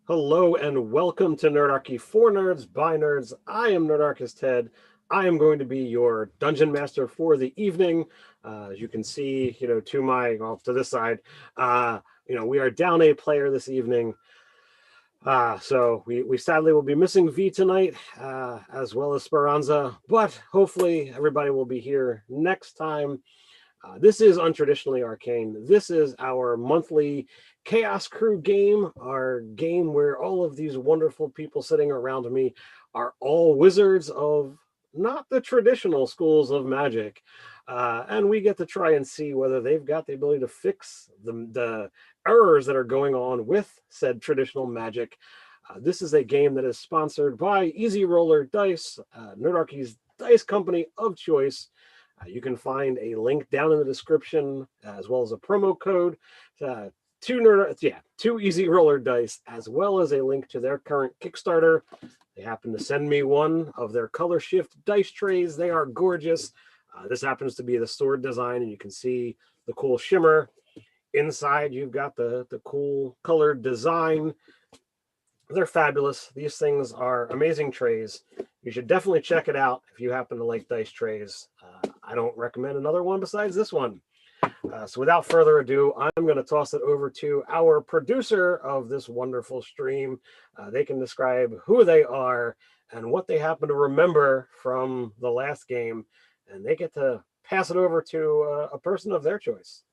Hello and welcome to Nerdarchy for Nerds by Nerds. I am Nerdarchist Ted. I am going to be your dungeon master for the evening. As you can see, to this side, we are down a player this evening. So we sadly will be missing V tonight, as well as Speranza, but hopefully everybody will be here next time. This is Untraditionally Arcane. This is our monthly Chaos Crew game, our game where all of these wonderful people sitting around me are all wizards of not the traditional schools of magic. And we get to try and see whether they've got the ability to fix the errors that are going on with said traditional magic. This is a game that is sponsored by Easy Roller Dice, Nerdarchy's dice company of choice. You can find a link down in the description, as well as a promo code to Easy Roller Dice, as well as a link to their current Kickstarter. They happen to send me one of their color shift dice trays. They are gorgeous. This happens to be the sword design, and you can see the cool shimmer. Inside, you've got the cool colored design. They're fabulous. These things are amazing trays. You should definitely check it out if you happen to like dice trays. I don't recommend another one besides this one. So without further ado, I'm going to toss it over to our producer of this wonderful stream. They can describe who they are and what they happen to remember from the last game, and they get to pass it over to a person of their choice.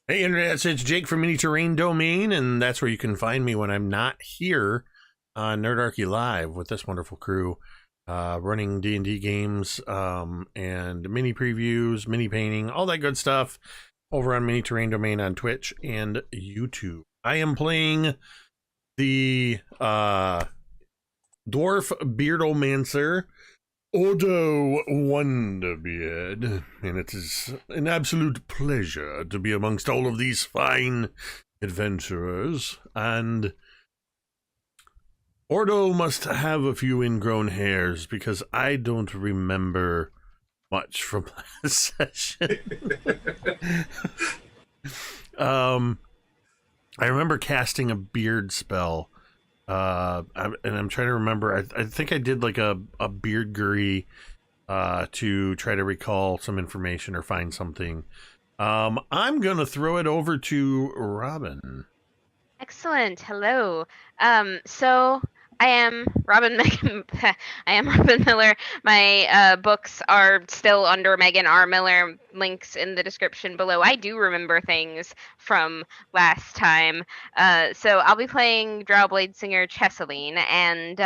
Hey, Internet, it's Jake from Mini Terrain Domain, and that's where you can find me when I'm not here on Nerdarchy Live with this wonderful crew, running D&D games, and mini previews, mini painting, all that good stuff over on Mini Terrain Domain on Twitch and YouTube. I am playing the Dwarf Beardomancer, Odo Wonderbeard, and it is an absolute pleasure to be amongst all of these fine adventurers, and Ordo must have a few ingrown hairs because I don't remember much from last session. I remember casting a beard spell. And I'm trying to remember. I think I did like a beard guri to try to recall some information or find something. I'm gonna throw it over to Robin. Excellent. Hello. So I am Robin. I am Robin Miller. My books are still under Megan R. Miller. Links in the description below. I do remember things from last time. So I'll be playing Drow Bladesinger Chessaline, and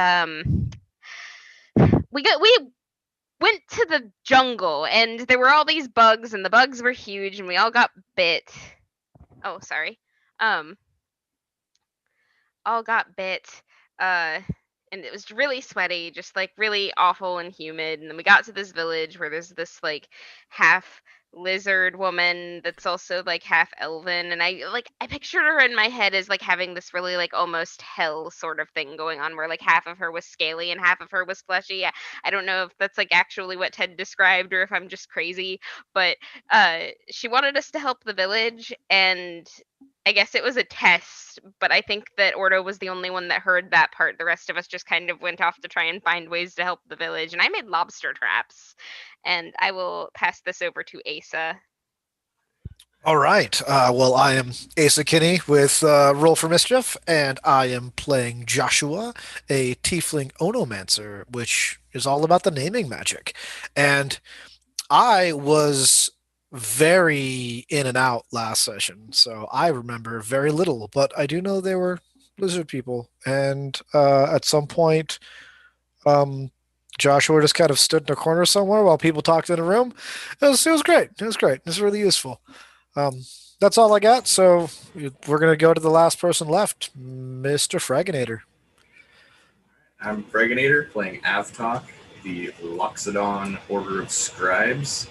we went to the jungle, and there were all these bugs, and the bugs were huge, and we all got bit. Oh, sorry. All got bit, and it was really sweaty, just like really awful and humid. And then we got to this village where there's this like half lizard woman that's also like half elven, and I pictured her in my head as like having this really like almost hell sort of thing going on, where like half of her was scaly and half of her was fleshy. I don't know if that's like actually what Ted described or if I'm just crazy, but she wanted us to help the village, and I guess it was a test, but I think that Ordo was the only one that heard that part. The rest of us just kind of went off to try and find ways to help the village, and I made lobster traps. And I will pass this over to Asa. All right. Well, I am Asa Kinney with Roll for Mischief, and I am playing Joshua, a Tiefling onomancer, which is all about the naming magic. And I was very in and out last session, so I remember very little, but I do know they were lizard people. And at some point, Joshua just kind of stood in a corner somewhere while people talked in a room. It was great. It was great. It was really useful. That's all I got. So we're going to go to the last person left, Mr. Fraginator. I'm Fraginator, playing Avtalk, the Loxodon Order of Scribes.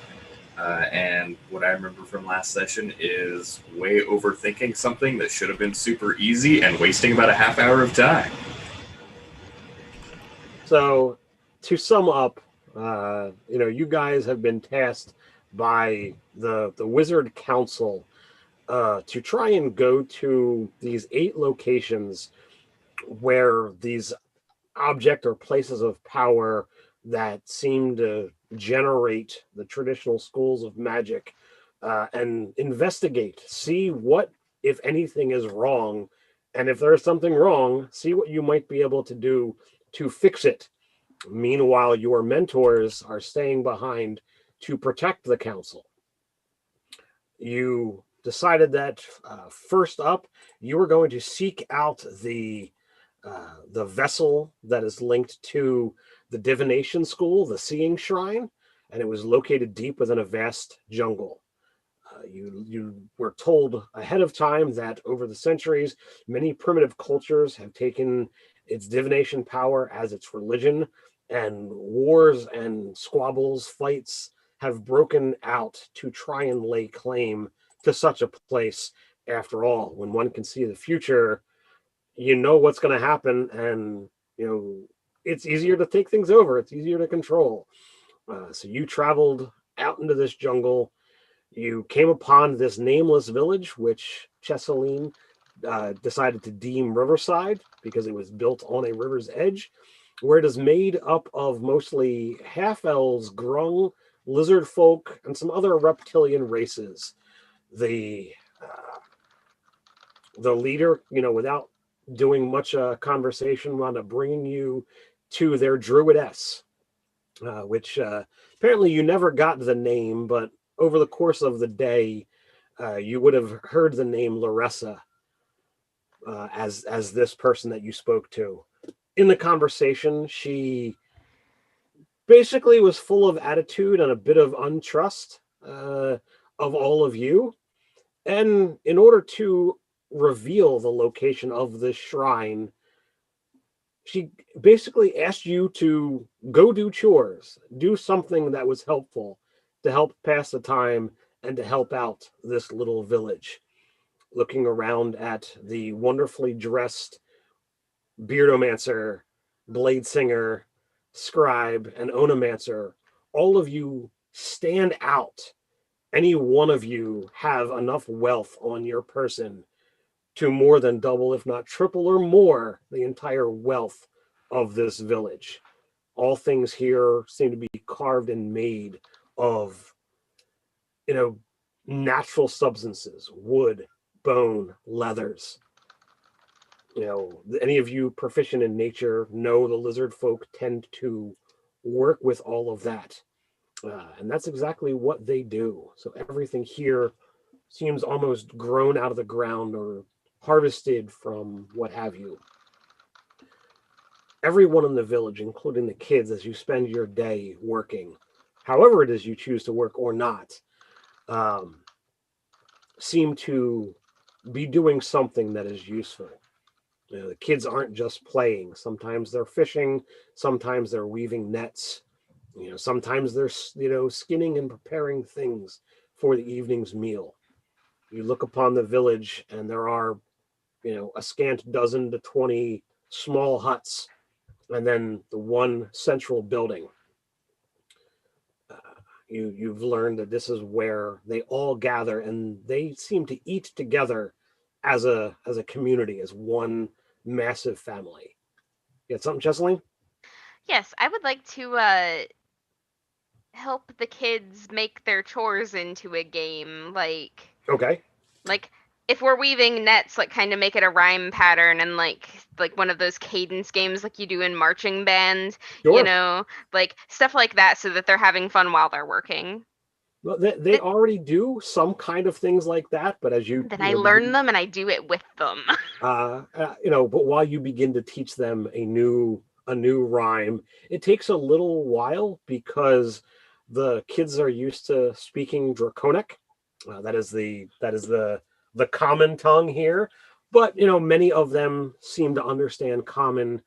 And what I remember from last session is way overthinking something that should have been super easy and wasting about a half hour of time. So, to sum up, you guys have been tasked by the Wizard Council to try and go to these 8 locations where these object or places of power that seem to generate the traditional schools of magic, and investigate, see what, if anything, is wrong. And if there's something wrong, see what you might be able to do to fix it. Meanwhile, your mentors are staying behind to protect the council. You decided that first up, you were going to seek out the vessel that is linked to the divination school, the Seeing Shrine, and it was located deep within a vast jungle. You were told ahead of time that over the centuries, many primitive cultures have taken its divination power as its religion, and wars and squabbles, fights have broken out to try and lay claim to such a place. After all, when one can see the future, you know what's going to happen, and it's easier to take things over. It's easier to control. So you traveled out into this jungle. You came upon this nameless village, which Chesseline decided to deem Riverside because it was built on a river's edge, where it is made up of mostly half-elves, grung, lizard folk, and some other reptilian races. The the leader, without doing much conversation, wound up bringing you to their druidess, which apparently you never got the name, but over the course of the day, you would have heard the name Larissa as this person that you spoke to. In the conversation, she basically was full of attitude and a bit of untrust of all of you. And in order to reveal the location of this shrine, she basically asked you to go do chores, do something that was helpful to help pass the time and to help out this little village. Looking around at the wonderfully dressed beardomancer, bladesinger, scribe, and onomancer, all of you stand out. Any one of you have enough wealth on your person to more than double, if not triple or more, the entire wealth of this village. All things here seem to be carved and made of, natural substances, wood, bone, leathers. Any of you proficient in nature know the lizard folk tend to work with all of that. And that's exactly what they do. So everything here seems almost grown out of the ground or harvested from what have you. Everyone in the village, including the kids, as you spend your day working, however it is you choose to work or not, seem to be doing something that is useful. The kids aren't just playing. Sometimes they're fishing. Sometimes they're weaving nets. Sometimes they're, skinning and preparing things for the evening's meal. You look upon the village and there are, a scant dozen to 20 small huts, and then the one central building. You've learned that this is where they all gather, and they seem to eat together as a community, as one massive family. You got something, Chesaline? Yes, I would like to help the kids make their chores into a game. Okay. Like if we're weaving nets, like kind of make it a rhyme pattern, and like one of those cadence games like you do in marching band, Sure. like stuff like that, so that they're having fun while they're working. Well, they already do some kind of things like that, but as Then I learn them and I do it with them. but while you begin to teach them a new rhyme, it takes a little while because the kids are used to speaking Draconic. That is the common tongue here, but many of them seem to understand Common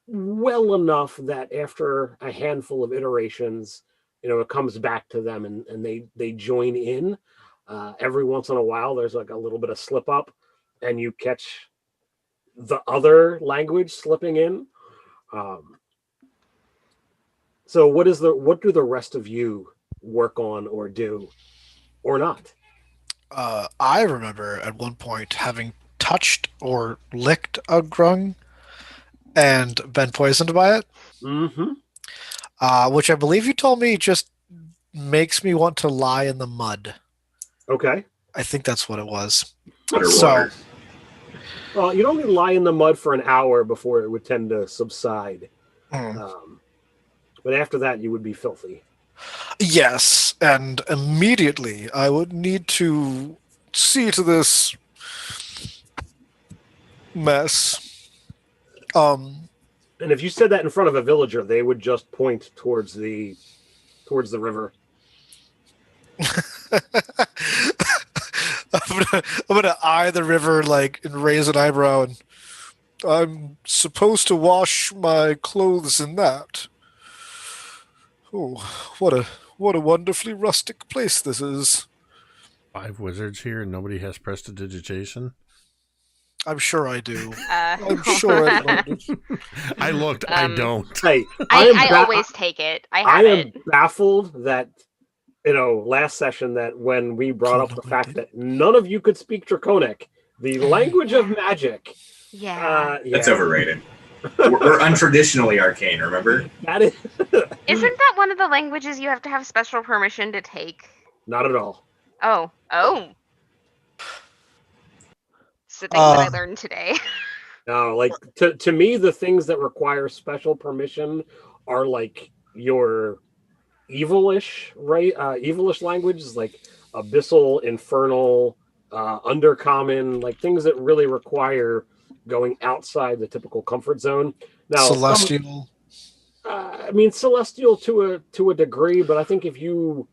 well enough that after a handful of iterations, it comes back to them, and they join in. Every once in a while, there's like a little bit of slip up, and you catch the other language slipping in. So what do the rest of you work on or do or not? I remember at one point having touched or licked a grung and been poisoned by it. Mm-hmm. Which I believe you told me just makes me want to lie in the mud. Okay. I think that's what it was. Underwater. Well, you'd only lie in the mud for an hour before it would tend to subside. But after that, you would be filthy. Yes, and immediately I would need to see to this mess. And if you said that in front of a villager, they would just point towards the river. I'm gonna eye the river like and raise an eyebrow, and I'm supposed to wash my clothes in that. Oh, what a wonderfully rustic place this is. 5 wizards here and nobody has prestidigitation. I'm sure I do. I'm sure I learned it. I looked. I don't. Hey, I always take it. I am baffled that last session that when we brought up the fact that none of you could speak Draconic, the language of magic. Yeah. That's overrated. We're untraditionally arcane, remember? That is. Isn't that one of the languages you have to have special permission to take? Not at all. Oh. It's the thing that I learned today. No, like to me, the things that require special permission are like your evilish, right? Evilish languages like abyssal, infernal, undercommon, like things that really require going outside the typical comfort zone. Now, Celestial. I mean, celestial to a degree, but I think if you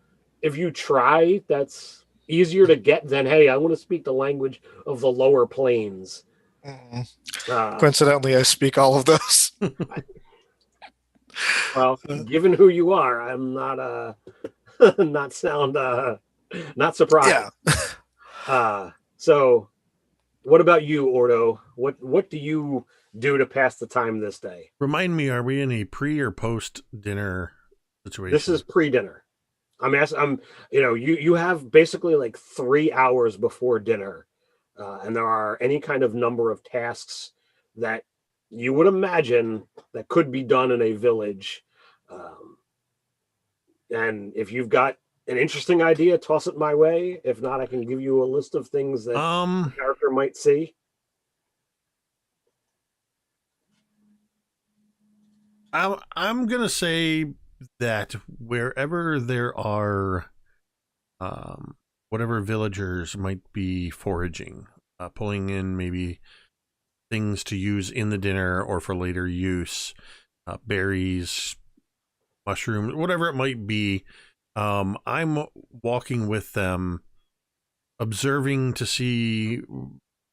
try, that's easier to get than, hey, I want to speak the language of the lower planes. Coincidentally, I speak all of those. Well, given who you are, I'm not not surprised. Yeah. So what about you, Ordo? What do you do to pass the time this day? Remind me, are we in a pre or post dinner situation? This is pre-dinner. You have basically like 3 hours before dinner, and there are any kind of number of tasks that you would imagine that could be done in a village. And if you've got an interesting idea, toss it my way. If not, I can give you a list of things that the character might see. I'm gonna say that wherever there are whatever villagers might be foraging, pulling in maybe things to use in the dinner or for later use, berries, mushrooms, whatever it might be, I'm walking with them, observing to see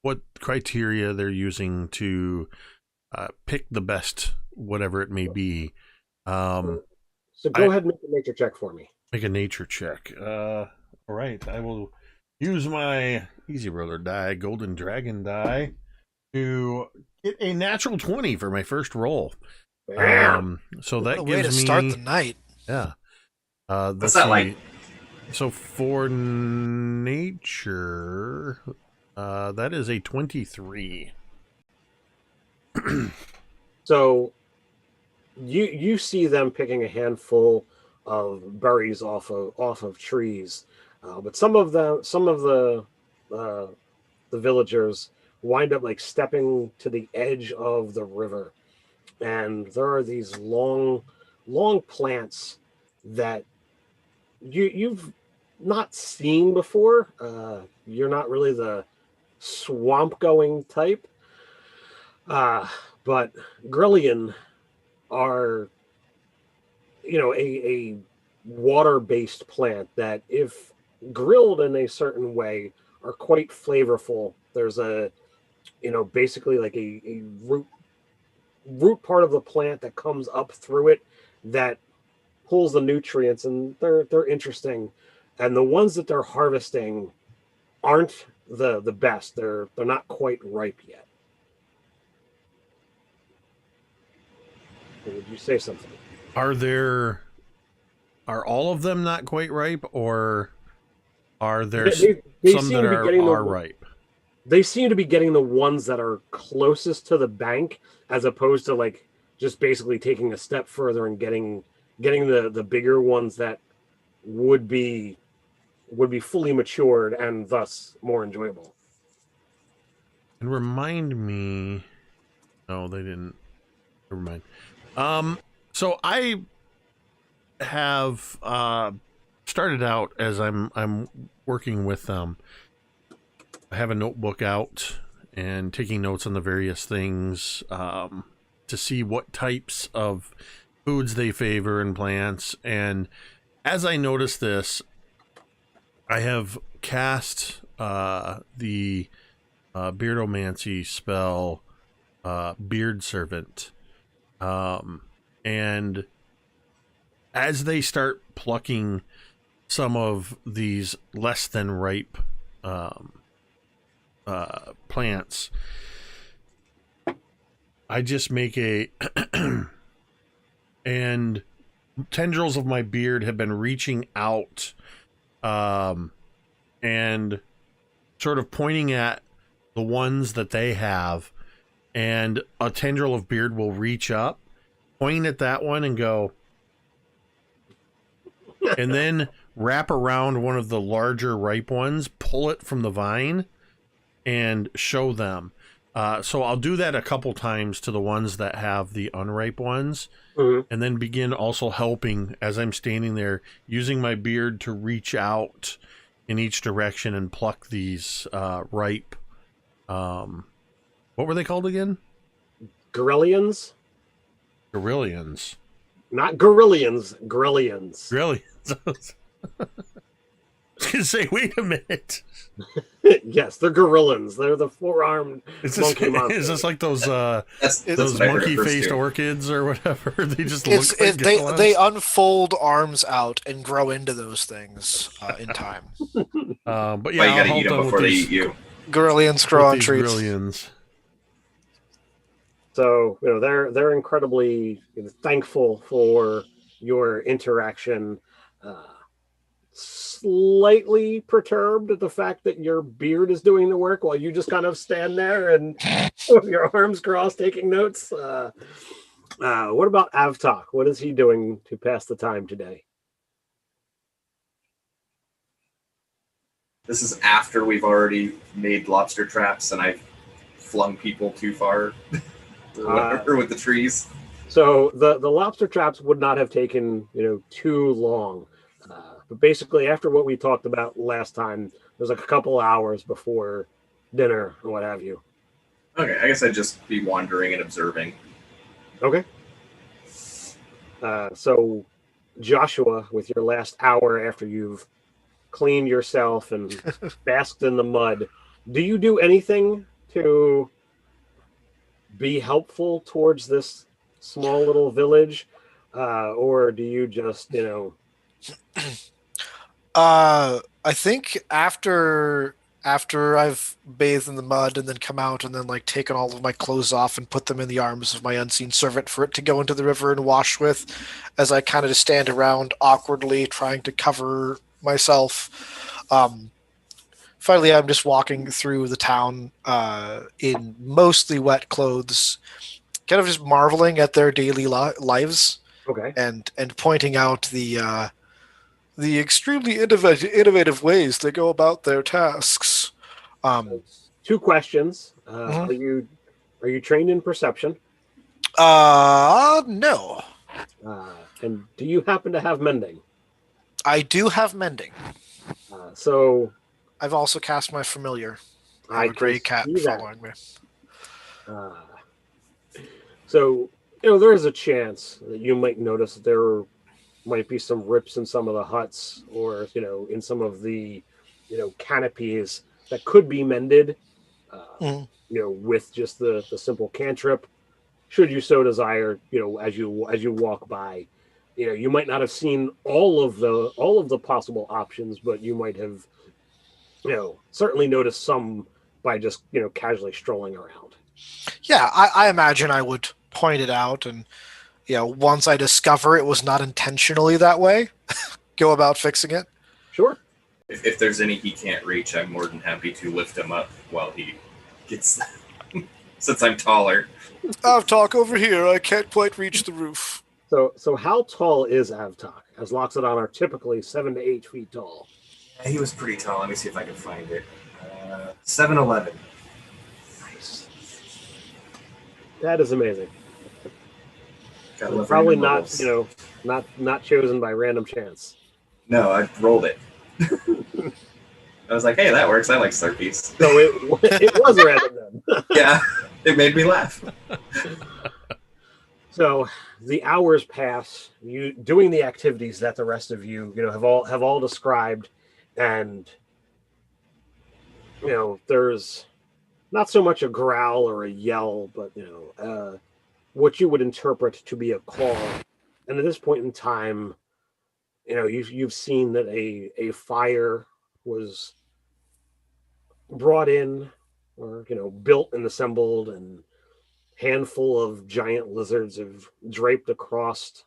what criteria they're using to pick the best, whatever it may be. So go ahead and make a nature check for me. Make a nature check. All right, I will use my easy roller die, golden dragon die, to get a natural 20 for my first roll. So that What a gives way to me start the night. Yeah. What's that like? So for nature, that is a 23. So you see them picking a handful of berries off of trees, but some of the villagers wind up like stepping to the edge of the river, and there are these long plants that you've not seen before. You're not really the swamp going type, but Grillion are a water-based plant that, if grilled in a certain way, are quite flavorful. There's basically like a root part of the plant that comes up through it that pulls the nutrients, and they're interesting. And the ones that they're harvesting aren't the best. They're not quite ripe yet. Would you say something? Are all of them not quite ripe, or are there some that are ripe? they seem to be getting the ones that are closest to the bank, as opposed to like just basically taking a step further and getting the bigger ones that would be fully matured and thus more enjoyable. And remind me. No, they didn't. Never mind. So I have started out as I'm working with them. I have a notebook out and taking notes on the various things to see what types of foods they favor and plants. And as I notice this, I have cast the beardomancy spell, Beard Servant. And as they start plucking some of these less than ripe plants, I just make a and tendrils of my beard have been reaching out and sort of pointing at the ones that they have, and a tendril of beard will reach up, point at that one and go, and then wrap around one of the larger ripe ones, pull it from the vine, and show them. So I'll do that a couple times to the ones that have the unripe ones, and then begin also helping as I'm standing there, using my beard to reach out in each direction and pluck these ripe. What were they called again? Gorillians? Gorillians. Not gorillians, grillians. Grillians. I was gonna say, wait a minute. Yes, they're gorillans. They're the four-armed monkey monsters. Is this like those That's those what I heard at first, monkey-faced too. orchids or whatever? They just look like They gorillas? unfold arms out and grow into those things in time. But yeah, But you I'll gotta help eat them them before with they these, eat you. Gorillians grow with on these trees. Grillians. So they're incredibly thankful for your interaction. Slightly perturbed at the fact that your beard is doing the work while you just kind of stand there and with your arms crossed taking notes. What about Avtok? What is he doing to pass the time today? This is after we've already made lobster traps and I've flung people too far or whatever with the trees. So the lobster traps would not have taken too long, but basically after what we talked about last time, there's like a couple hours before dinner or what have you. Okay, I guess I'd just be wandering and observing. Okay. So Joshua, with your last hour after you've cleaned yourself and basked in the mud, do you do anything to be helpful towards this small little village, or do you just I think after I've bathed in the mud and then come out and then like taken all of my clothes off and put them in the arms of my unseen servant for it to go into the river and wash with, as I kind of just stand around awkwardly trying to cover myself. Finally, I'm just walking through the town in mostly wet clothes, kind of just marveling at their daily lives. Okay. And pointing out the extremely innovative ways they go about their tasks. Two questions. Mhm. Are you trained in perception? No. And do you happen to have mending? I do have mending. So I've also cast my familiar. I I have a gray cat can see that. following me. So there is a chance that you might notice that there might be some rips in some of the huts, or in some of the canopies that could be mended. With just the simple cantrip, should you so desire. As you walk by, you might not have seen all of the possible options, but you might have certainly noticed some by just casually strolling around. Yeah, I imagine I would point it out, and once I discover it was not intentionally that way, go about fixing it. Sure. if there's any he can't reach, I'm more than happy to lift him up while he gets since I'm taller. Avtalk over here. I can't quite reach the roof. So how tall is Avtok? As Loxodon are typically 7 to 8 feet tall. Yeah, he was pretty tall. Let me see if I can find it. 7'11". Nice. That is amazing. Gotta love Probably random not, levels. not chosen by random chance. No, I rolled it. I was like, hey, that works. I like Slurpees. So it was random then. Yeah, it made me laugh. So the hours pass, you doing the activities that the rest of you, have all described, and there's not so much a growl or a yell, but what you would interpret to be a call. And at this point in time, you've seen that a fire was brought in, or built and assembled, and handful of giant lizards have draped across.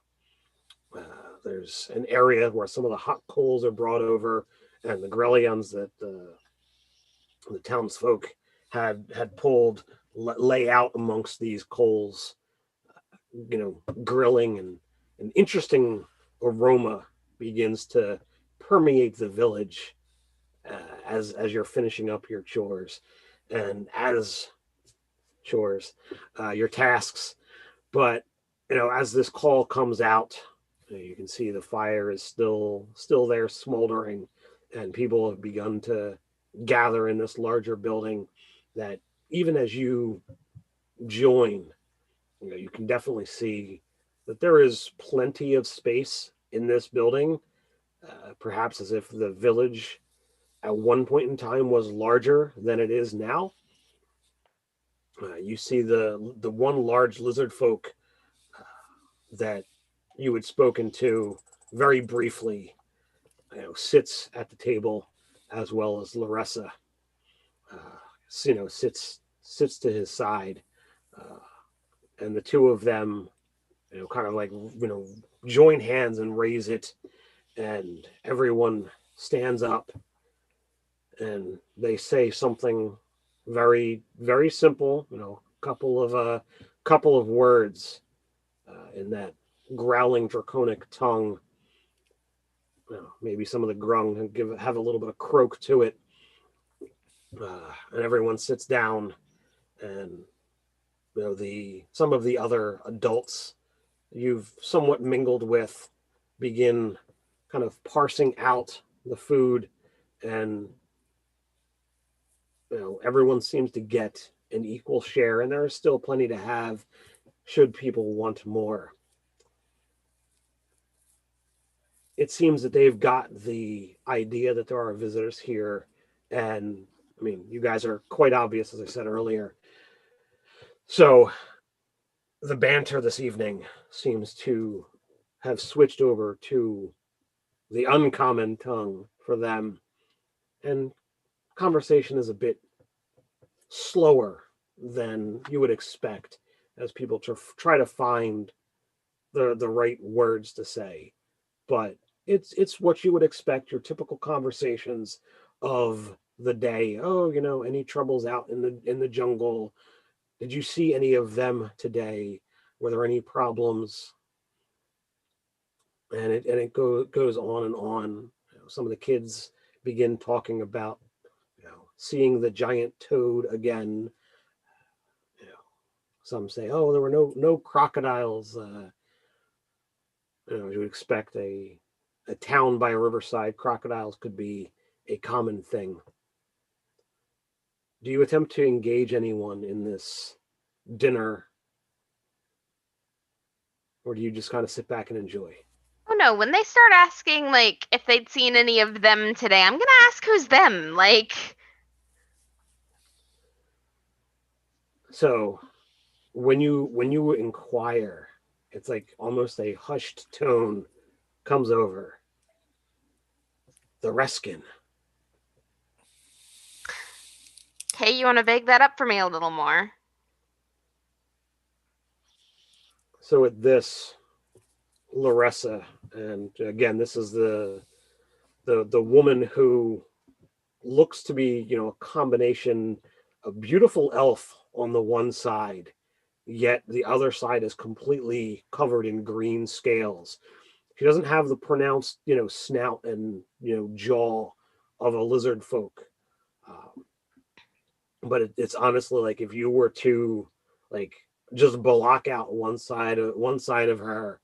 There's an area where some of the hot coals are brought over, and the grellions that the townsfolk had pulled lay out amongst these coals, grilling, and an interesting aroma begins to permeate the village as you're finishing up your chores, and your tasks. But as this call comes out, you can see the fire is still there, smoldering, and people have begun to gather in this larger building. That even as you join, you can definitely see that there is plenty of space in this building, perhaps as if the village at one point in time was larger than it is now. You see the one large lizard folk that you had spoken to very briefly, sits at the table, as well as Larissa, sits to his side, and the two of them, kind of like join hands and raise it, and everyone stands up, and they say something very, very simple, couple of words in that growling draconic tongue. Maybe some of the grung have a little bit of croak to it, and everyone sits down, and some of the other adults you've somewhat mingled with begin kind of parsing out the food, and everyone seems to get an equal share, and there is still plenty to have should people want more. It seems that they've got the idea that there are visitors here, and I mean, you guys are quite obvious, as I said earlier. So the banter this evening seems to have switched over to the uncommon tongue for them, and conversation is a bit slower than you would expect, as people try to find the right words to say. But it's what you would expect, your typical conversations of the day. Oh, any troubles out in the jungle? Did you see any of them today? Were there any problems? And it goes on and on. Some of the kids begin talking about seeing the giant toad again. Some say, oh, there were no crocodiles. You would expect a town by a riverside, crocodiles could be a common thing. Do you attempt to engage anyone in this dinner, or do you just kind of sit back and enjoy? Oh no, when they start asking like if they'd seen any of them today, I'm gonna ask who's them. So when you inquire, it's like almost a hushed tone comes over. The Reskin. Hey, you want to bake that up for me a little more? So at this, Larissa, and again, this is the the woman who looks to be, a combination, a beautiful elf on the one side, yet the other side is completely covered in green scales. She doesn't have the pronounced, snout and, jaw of a lizard folk. But it's honestly like if you were to like just block out one side of her,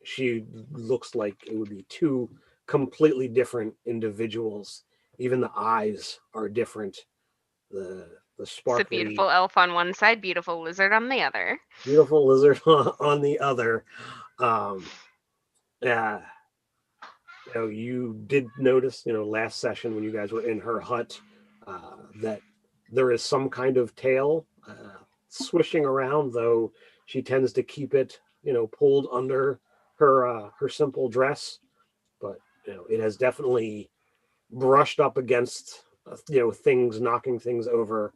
she looks like it would be two completely different individuals. Even the eyes are different. The It's a sparkly, beautiful elf on one side, beautiful lizard on the other. beautiful lizard on the other. Yeah, you did notice, last session when you guys were in her hut, that there is some kind of tail swishing around, though she tends to keep it, pulled under her simple dress. But it has definitely brushed up against, things, knocking things over,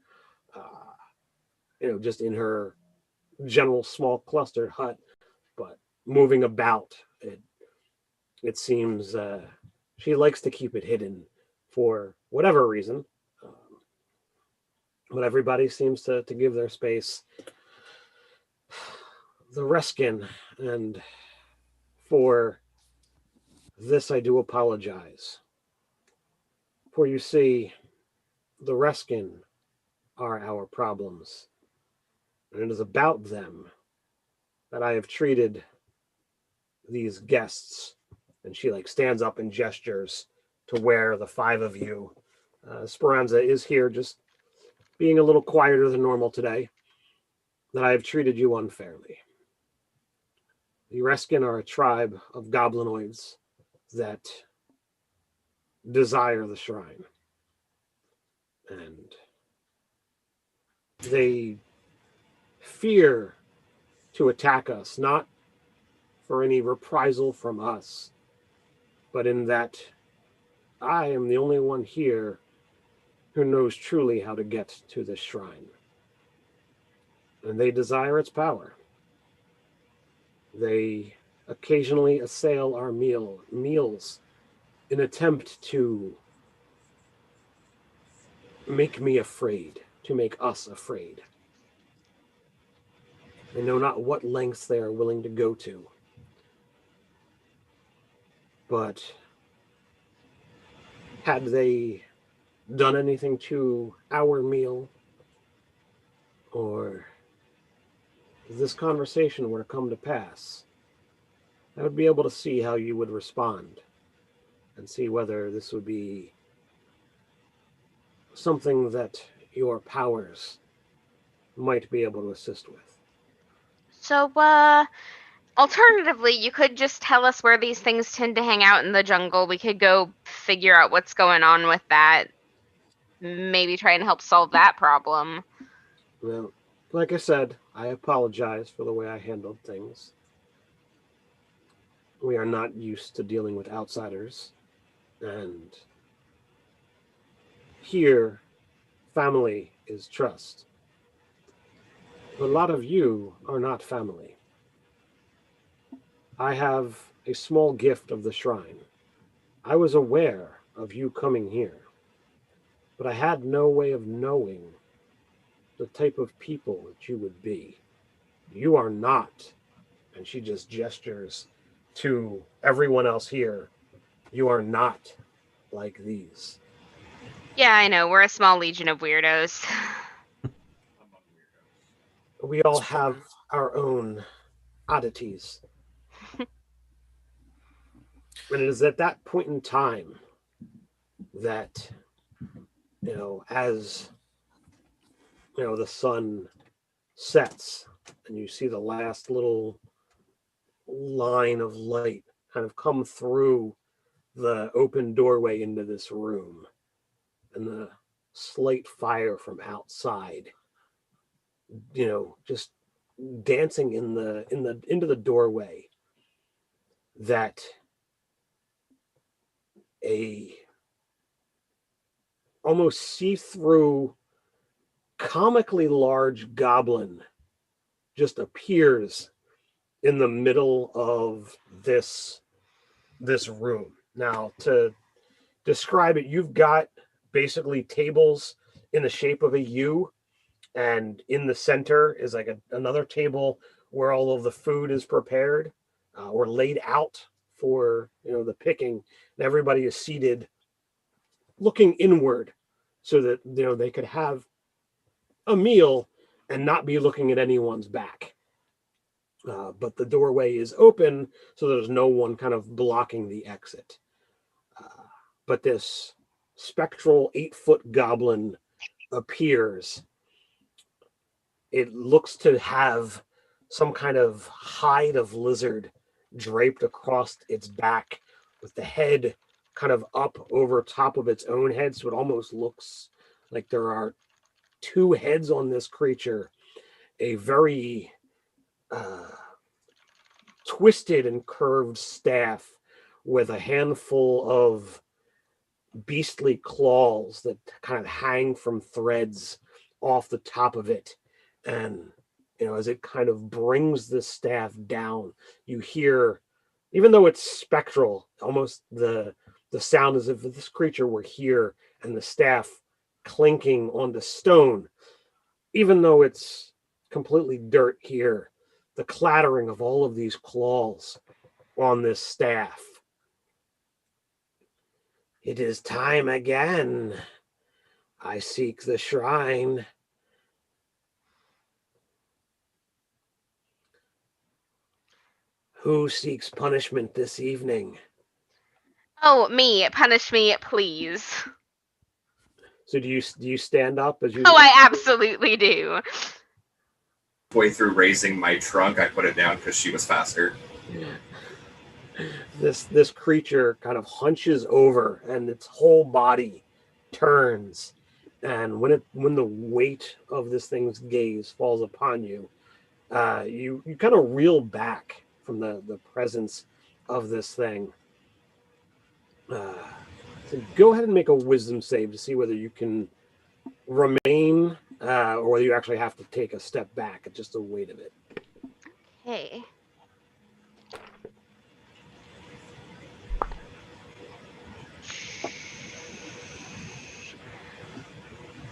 just in her general small clustered hut. But moving about, it seems she likes to keep it hidden for whatever reason. But everybody seems to give their space. The Reskin, and for this I do apologize. For you see, the Reskin are our problems, and it is about them that I have treated these guests. And she stands up and gestures to where the five of you. Speranza is here, just being a little quieter than normal today. That I have treated you unfairly. The Reskin are a tribe of goblinoids that desire the shrine. And they fear to attack us, not for any reprisal from us, but in that I am the only one here who knows truly how to get to this shrine. And they desire its power. They occasionally assail our meals in attempt to make me afraid, to make us afraid. I know not what lengths they are willing to go to. But had they done anything to our meal, or if this conversation were to come to pass, I would be able to see how you would respond and see whether this would be something that your powers might be able to assist with. So, alternatively, you could just tell us where these things tend to hang out in the jungle. We could go figure out what's going on with that. Maybe try and help solve that problem. Well, like I said, I apologize for the way I handled things. We are not used to dealing with outsiders, and here, family is trust. But a lot of you are not family. I have a small gift of the shrine. I was aware of you coming here, but I had no way of knowing the type of people that you would be. You are not, and she just gestures to everyone else here, you are not like these. Yeah, I know. We're a small legion of weirdos. We all have our own oddities. And it is at that point in time that, as, the sun sets and you see the last little line of light kind of come through the open doorway into this room, and the slight fire from outside, just dancing into the doorway, that a almost see-through, comically large goblin just appears in the middle of this room. Now, to describe it, you've got basically tables in the shape of a U, and in the center is like another table where all of the food is prepared or laid out for the picking, and everybody is seated looking inward so that they could have a meal and not be looking at anyone's back. But the doorway is open, so there's no one kind of blocking the exit. But this spectral 8-foot goblin appears. It looks to have some kind of hide of lizard draped across its back, with the head kind of up over top of its own head, so it almost looks like there are two heads on this creature. A very twisted and curved staff with a handful of beastly claws that kind of hang from threads off the top of it. And as it kind of brings the staff down, you hear, even though it's spectral, almost the sound as if this creature were here, and the staff clinking onto stone. Even though it's completely dirt here, the clattering of all of these claws on this staff. It is time again. I seek the shrine. Who seeks punishment this evening? Oh, me. Punish me, please. So do you stand up as you? Oh, I absolutely do. Way through raising my trunk, I put it down because she was faster. This creature kind of hunches over, and its whole body turns, and when the weight of this thing's gaze falls upon you, you kind of reel back from the presence of this thing. So go ahead and make a wisdom save to see whether you can remain or whether you actually have to take a step back at just the weight of it. Hey.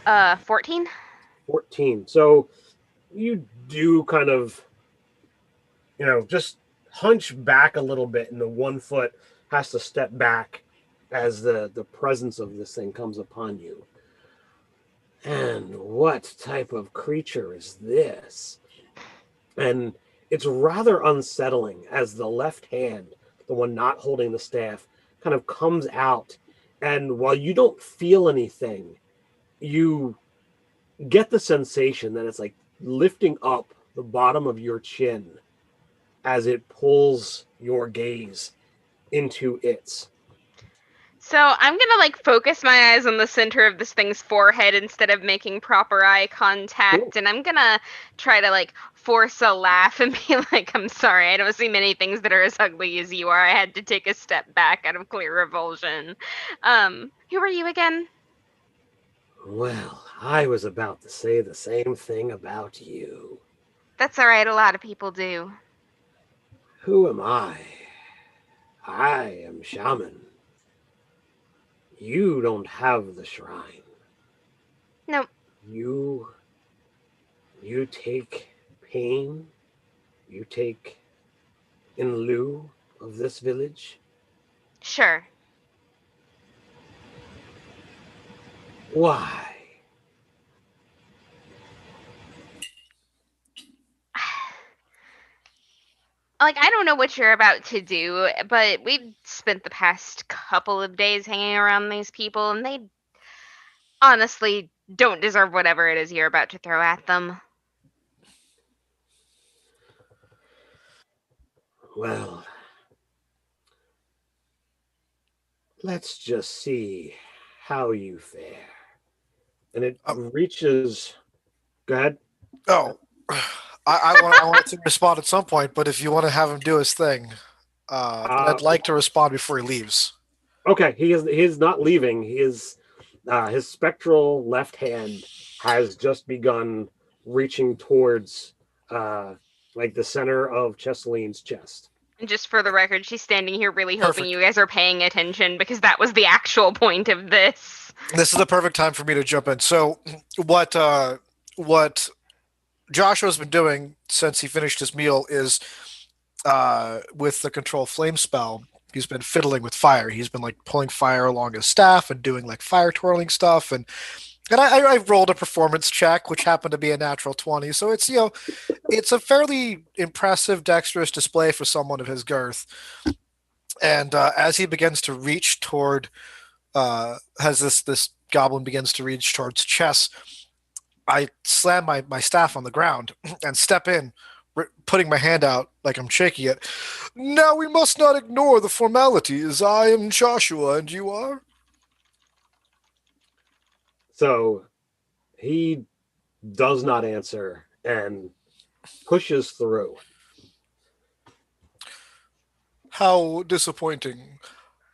Uh, 14? 14. So you do kind of, just hunch back a little bit, and the 1 foot has to step back as the presence of this thing comes upon you. And what type of creature is this? And it's rather unsettling as the left hand, the one not holding the staff, kind of comes out. And while you don't feel anything, you get the sensation that it's like lifting up the bottom of your chin as it pulls your gaze into its. So I'm gonna focus my eyes on the center of this thing's forehead instead of making proper eye contact. Cool. And I'm gonna try to force a laugh and be like, I'm sorry, I don't see many things that are as ugly as you are. I had to take a step back out of clear revulsion. Who are you again? Well, I was about to say the same thing about you. That's all right, a lot of people do. Who am I? I am Shaman. You don't have the shrine. Nope. You take pain. You take in lieu of this village. Sure. Why? I don't know what you're about to do, but we've spent the past couple of days hanging around these people, and they honestly don't deserve whatever it is you're about to throw at them. Well, let's just see how you fare. And it reaches. Go ahead. Oh, I want to respond at some point, but if you want to have him do his thing, I'd like to respond before he leaves. Okay, he is not leaving. His spectral left hand has just begun reaching towards the center of Chesseline's chest. And just for the record, she's standing here really hoping Perfect. you guys are paying attention because that was the actual point of this. This is the perfect time for me to jump in. So, what Joshua's been doing since he finished his meal is, with the control flame spell, he's been fiddling with fire. He's been like pulling fire along his staff and doing like fire twirling stuff. And I rolled a performance check, which happened to be a natural 20. So it's, it's a fairly impressive, dexterous display for someone of his girth. And as he begins to reach toward, as this goblin begins to reach towards Chess, I slam my staff on the ground and step in, putting my hand out like I'm shaking it. Now we must not ignore the formalities. I am Joshua, and you are? So he does not answer and pushes through. How disappointing.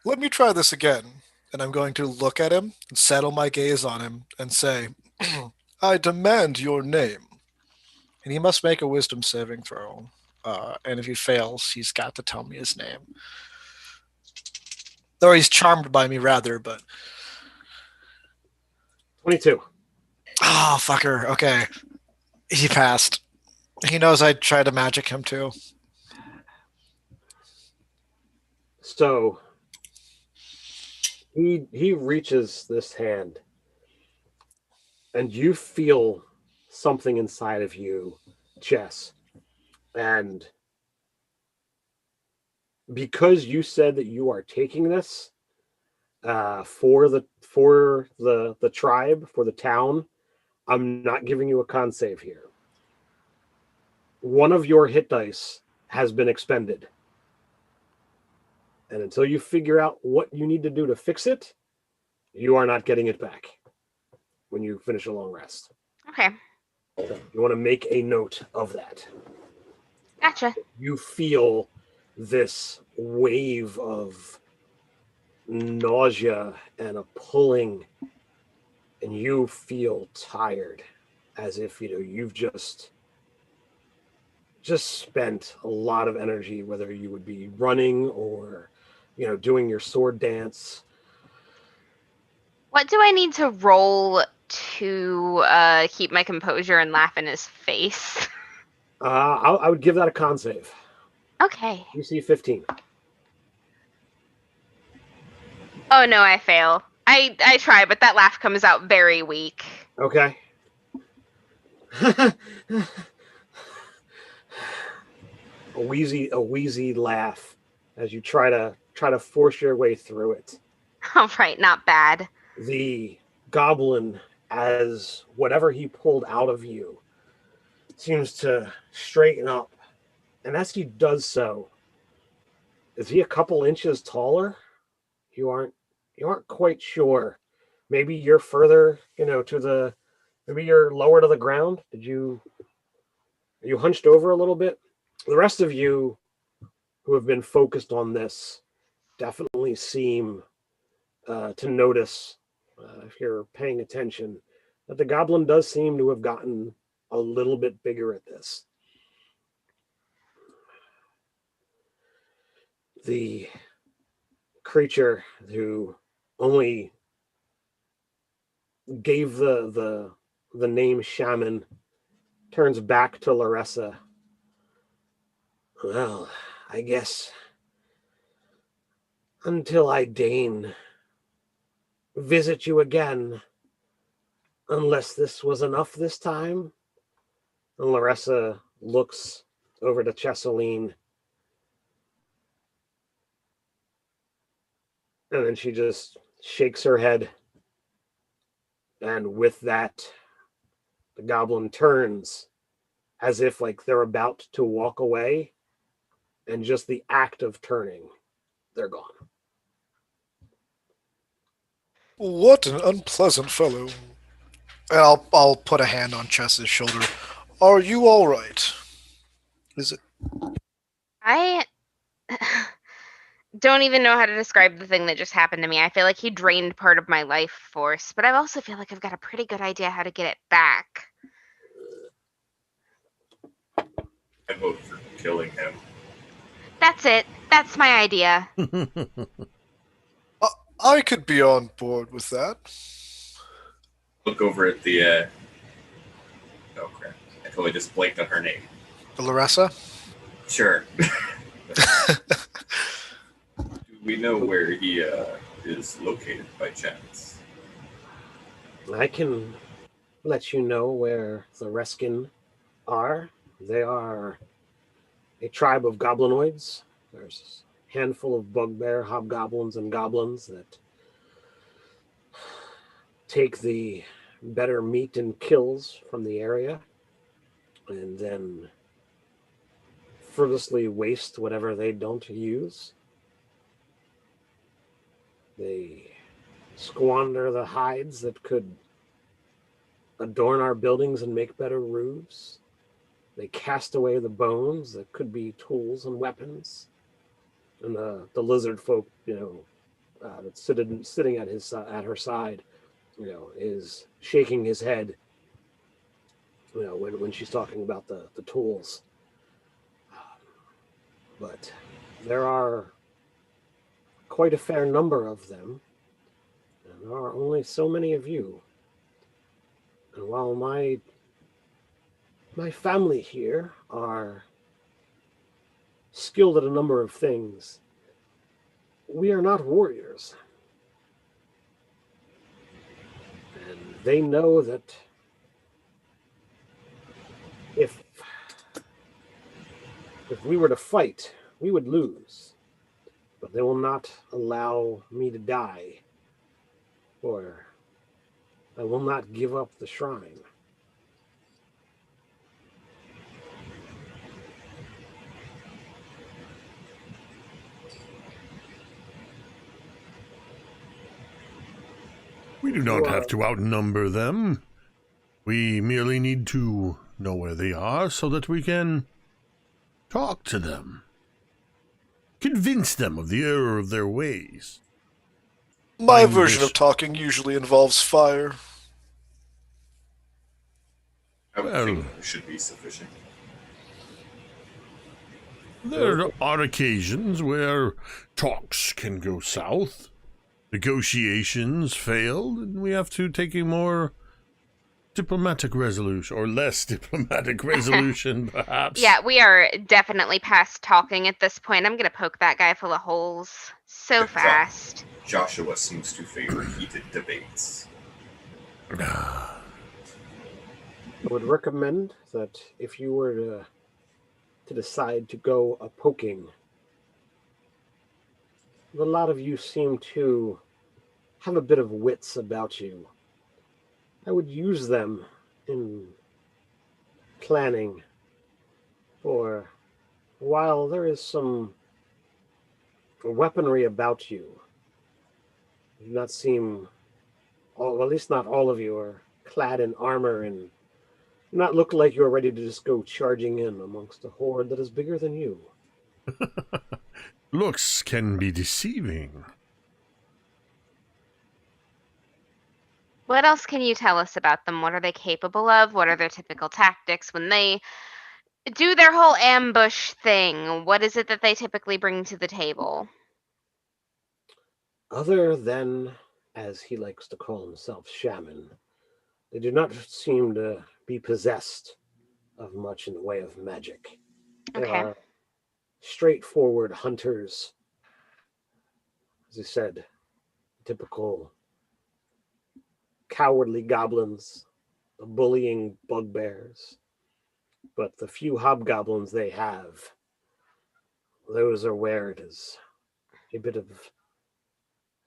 Let me try this again. And I'm going to look at him and settle my gaze on him and say, I demand your name. And he must make a wisdom saving throw. And if he fails, he's got to tell me his name. Or he's charmed by me, rather, but... 22. Oh, fucker. Okay. He passed. He knows I tried to magic him, too. So he reaches this hand, and you feel something inside of you, Chess. And because you said that you are taking this for the tribe, for the town, I'm not giving you a con save here. One of your hit dice has been expended. And until you figure out what you need to do to fix it, you are not getting it back when you finish a long rest. Okay. So you want to make a note of that. Gotcha. You feel this wave of nausea and a pulling, and you feel tired, as if you've just spent a lot of energy, whether you would be running or doing your sword dance. What do I need to roll to keep my composure and laugh in his face? I would give that a con save. Okay. DC 15. Oh no, I fail. I try, but that laugh comes out very weak. Okay. a wheezy laugh as you try to force your way through it. All right, not bad. The goblin, as whatever he pulled out of you, seems to straighten up, and as he does so, is he a couple inches taller? You aren't quite sure. Maybe you're further, maybe you're lower to the ground. Are you hunched over a little bit? The rest of you who have been focused on this definitely seem to notice, if you're paying attention, that the goblin does seem to have gotten a little bit bigger at this. The creature who only gave the name shaman turns back to Larissa. Well, I guess until I deign visit you again, unless this was enough this time. And Larissa looks over to Chesseline, and then she just shakes her head. And with that, the goblin turns as if like they're about to walk away, and just the act of turning, they're gone. What an unpleasant fellow. And I'll put a hand on Chess's shoulder. Are you all right? Is it? I don't even know how to describe the thing that just happened to me. I feel like he drained part of my life force, but I also feel like I've got a pretty good idea how to get it back. I vote for killing him. That's it. That's my idea. I could be on board with that. Look over at the. Oh crap! I totally just blanked on her name. Larissa? Sure. Do we know where he is located by chance? I can let you know where the Reskin are. They are a tribe of goblinoids. There's a handful of bugbear, hobgoblins, and goblins that take the better meat and kills from the area and then frivolously waste whatever they don't use. They squander the hides that could adorn our buildings and make better roofs. They cast away the bones that could be tools and weapons. And the lizard folk, that's sitting at her side, is shaking his head, when she's talking about the tools. But there are quite a fair number of them, and there are only so many of you. And while my family here are skilled at a number of things, we are not warriors. And they know that if we were to fight, we would lose. But they will not allow me to die, or I will not give up the shrine. We do not have to outnumber them. We merely need to know where they are so that we can talk to them. Convince them of the error of their ways. My Find version this- of talking usually involves fire. I would Well- think it should be sufficient. There are occasions where talks can go south, negotiations failed, and we have to take a more diplomatic resolution, or less diplomatic resolution, perhaps. Yeah, we are definitely past talking at this point. I'm gonna poke that guy full of holes so Good job. fast. Joshua seems to favor heated debates. I would recommend that if you were to decide to go a poking, a lot of you seem to have a bit of wits about you. I would use them in planning, for while there is some weaponry about you, you do not seem, well, at least not all of you are clad in armor and do not look like you're ready to just go charging in amongst a horde that is bigger than you. Looks can be deceiving. What else can you tell us about them? What are they capable of? What are their typical tactics when they do their whole ambush thing? What is it that they typically bring to the table? Other than, as he likes to call himself, shaman, they do not seem to be possessed of much in the way of magic. They Okay. are straightforward hunters. As I said, typical cowardly goblins, the bullying bugbears. But the few hobgoblins they have, those are where it is a bit of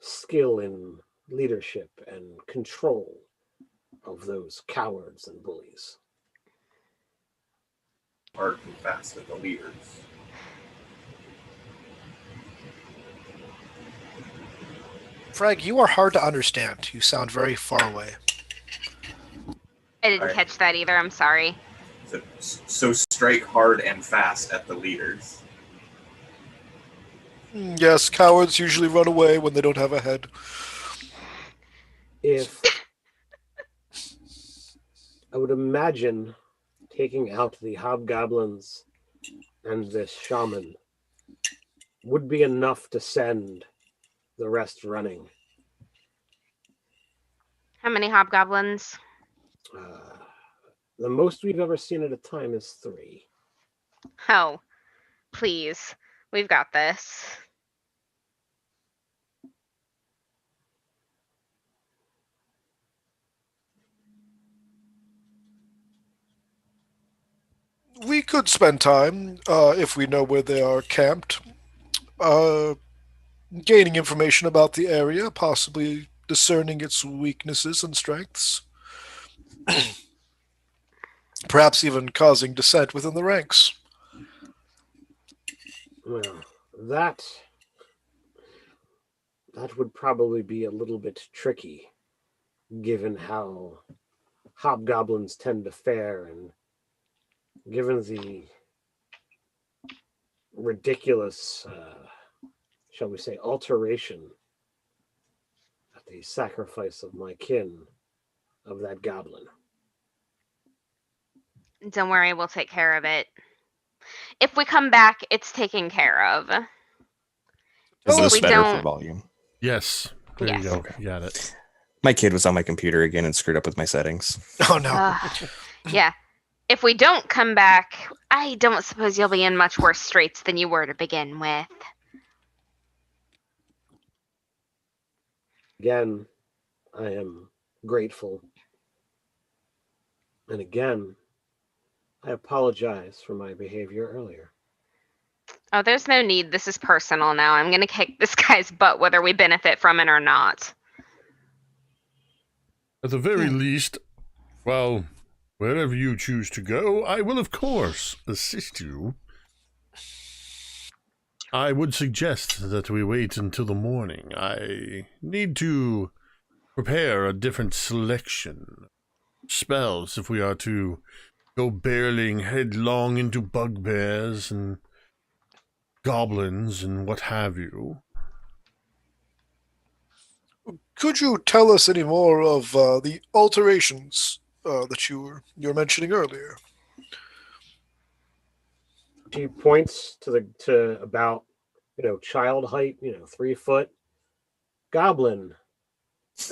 skill in leadership and control of those cowards and bullies. Hard and fast at the leaders. Frag, you are hard to understand. You sound very far away. I didn't Alright. catch that either. I'm sorry. So strike hard and fast at the leaders. Yes, cowards usually run away when they don't have a head. If I would imagine taking out the hobgoblins and this shaman would be enough to send the rest running. How many hobgoblins? The most we've ever seen at a time is 3. Oh, please. We've got this. We could spend time, if we know where they are camped, gaining information about the area, possibly discerning its weaknesses and strengths. Perhaps even causing dissent within the ranks. Well, that would probably be a little bit tricky, given how hobgoblins tend to fare, and given the ridiculous, shall we say, alteration at the sacrifice of my kin of that goblin. Don't worry, we'll take care of it. If we come back, it's taken care of. Is Oh, this we better for don't- volume? Yes. There Yes. you go. You got it. My kid was on my computer again and screwed up with my settings. Oh no. Yeah. If we don't come back, I don't suppose you'll be in much worse straits than you were to begin with. Again, I am grateful. And again, I apologize for my behavior earlier. Oh, there's no need. This is personal now. I'm going to kick this guy's butt whether we benefit from it or not. At the very least, well, wherever you choose to go, I will, of course, assist you. I would suggest that we wait until the morning. I need to prepare a different selection of spells if we are to go barreling headlong into bugbears and goblins and what have you. Could you tell us any more of the alterations that you were mentioning earlier? She points to about, child height, 3 foot goblin,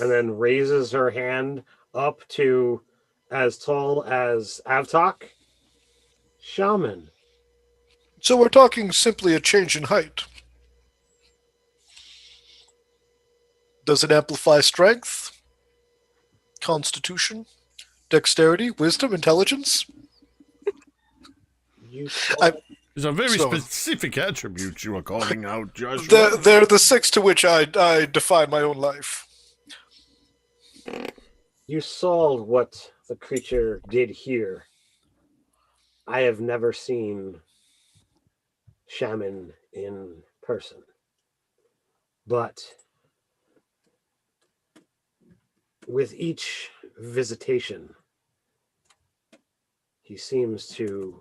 and then raises her hand up to as tall as Avtok. Shaman. So we're talking simply a change in height. Does it amplify strength, constitution, dexterity, wisdom, intelligence? There's a very So- specific attribute you are calling out, Joshua. They're the 6 to which I define my own life. You saw what the creature did here. I have never seen Shaman in person. But with each visitation, he seems to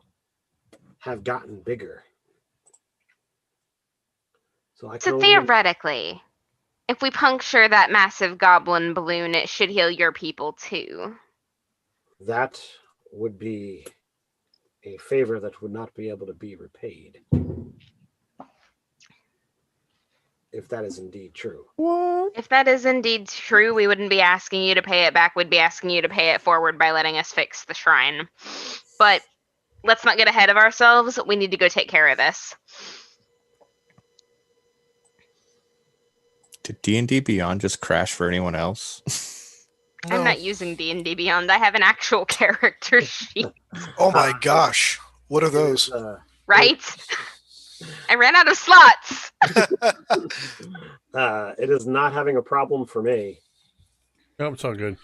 have gotten bigger. So I can So only- theoretically, if we puncture that massive goblin balloon, it should heal your people too. that would be a favor that would not be able to be repaid. If that is indeed true. What? If that is indeed true, we wouldn't be asking you to pay it back. We'd be asking you to pay it forward by letting us fix the shrine. But let's not get ahead of ourselves. We need to go take care of this. Did D&D Beyond just crash for anyone else? I'm not using D&D Beyond. I have an actual character sheet, Oh my gosh. What are those? right? I ran out of slots. It is not having a problem for me. Nope, it's all good.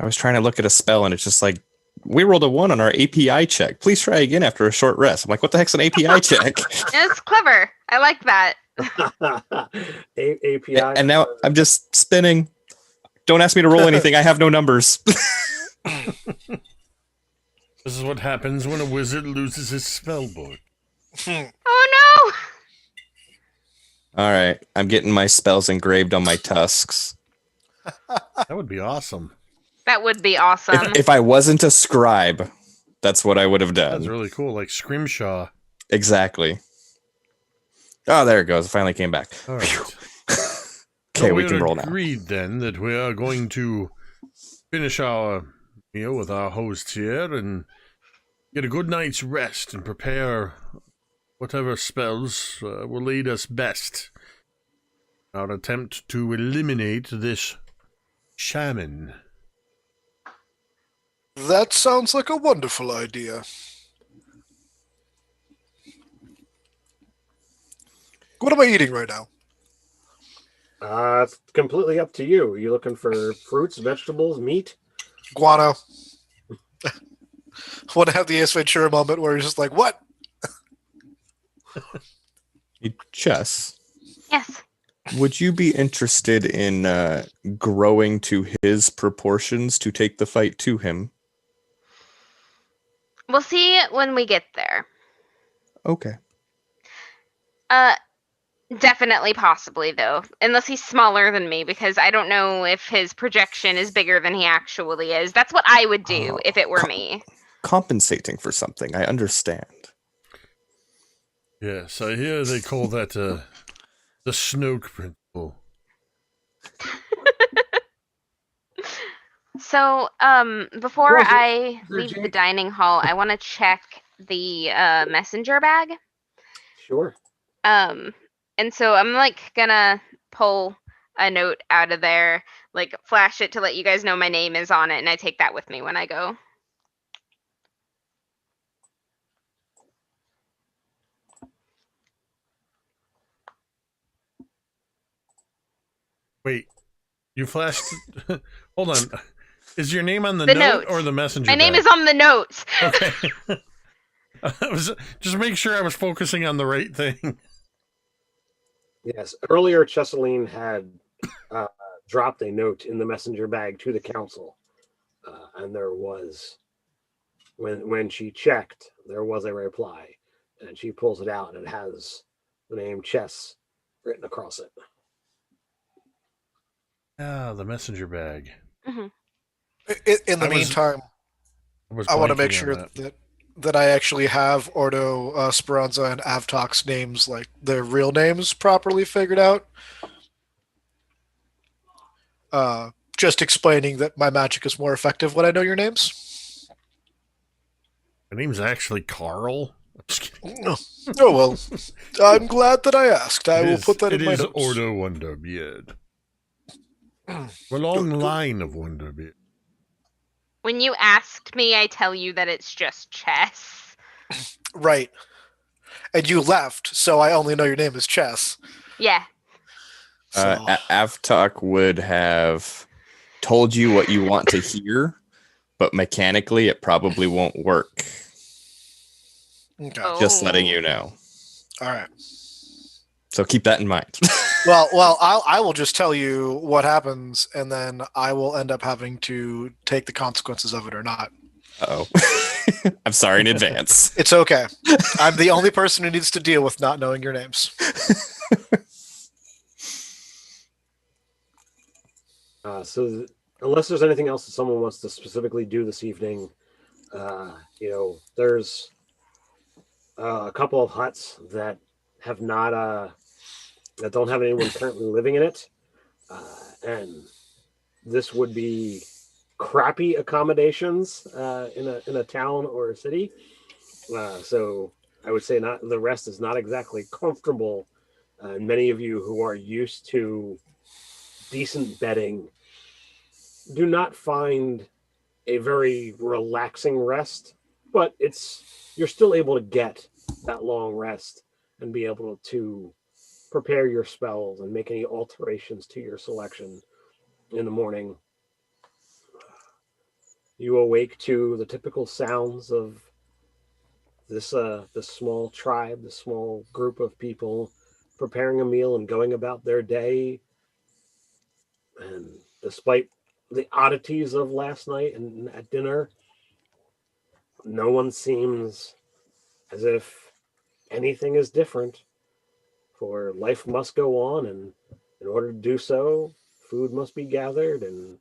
I was trying to look at a spell and it's just like, we rolled a 1 on our API check. Please try again after a short rest. I'm like, what the heck's an API check? It's clever. I like that. API. And now I'm just spinning. Don't ask me to roll anything. I have no numbers. This is what happens when a wizard loses his spell book. Oh All right. I'm getting my spells engraved on my tusks. That would be awesome. no. That would be awesome. If I wasn't a scribe, that's what I would have done. That's really cool. Like Scrimshaw. Exactly. Oh, there it goes. It finally came back. All right. Okay, So we we're can roll now. agreed then that we are going to finish our meal with our host here and get a good night's rest and prepare whatever spells will lead us best. Our attempt to eliminate this shaman. That sounds like a wonderful idea. What am I eating right now? It's completely up to you. You looking for fruits, vegetables, meat? Guano. Want to have the Ace Ventura moment where he's just like, what? Chess, Yes. would you be interested in growing to his proportions to take the fight to him? We'll see when we get there. Okay. Definitely, possibly, though. Unless he's smaller than me, because I don't know if his projection is bigger than he actually is. That's what I would do if it were me. Compensating for something, I understand. Yes, I hear they call that the Snoke principle. So, before Roger, I leave the Jake. dining hall, I want to check the messenger bag. Sure. And so I'm like gonna pull a note out of there, like flash it to let you guys know my name is on it, and I take that with me when I go. Wait, you flashed? Hold on. Is your name on the The note note. or the messenger? My name bag? is on the note. Okay. I was just make sure I was focusing on the right thing. Yes. Earlier, Chessaline had dropped a note in the messenger bag to the council, and there was, when she checked, there was a reply, and she pulls it out, and it has the name Chess written across it. Ah, the messenger bag. Mhm. In the meantime, I want to make sure that I actually have Ordo, Speranza, and Avtok's names, like their real names, properly figured out. Just explaining that my magic is more effective when I know your names. My name's actually Carl. I'm just kidding. Oh well, I'm glad that I asked. I will put that in my notes. It is Ordo Wonderbeard. A long line of Wonderbeard. When you asked me, I tell you that it's just Chess. Right. And you left, so I only know your name is Chess. Yeah. So. Avtok would have told you what you want to hear, but mechanically it probably won't work. Okay. Just letting you know. All right. So keep that in mind. Well, I will just tell you what happens, and then I will end up having to take the consequences of it or not. Uh-oh. I'm sorry in advance. It's okay. I'm the only person who needs to deal with not knowing your names. So unless there's anything else that someone wants to specifically do this evening, there's a couple of huts that have not that don't have anyone currently living in it, and this would be crappy accommodations in a town or a city. So I would say not the rest is not exactly comfortable. Many of you who are used to decent bedding do not find a very relaxing rest, but you're still able to get that long rest and be able to prepare your spells and make any alterations to your selection in the morning. You awake to the typical sounds of this small tribe, this small group of people preparing a meal and going about their day. And despite the oddities of last night and at dinner, no one seems as if anything is different. For life must go on, and in order to do so, food must be gathered, and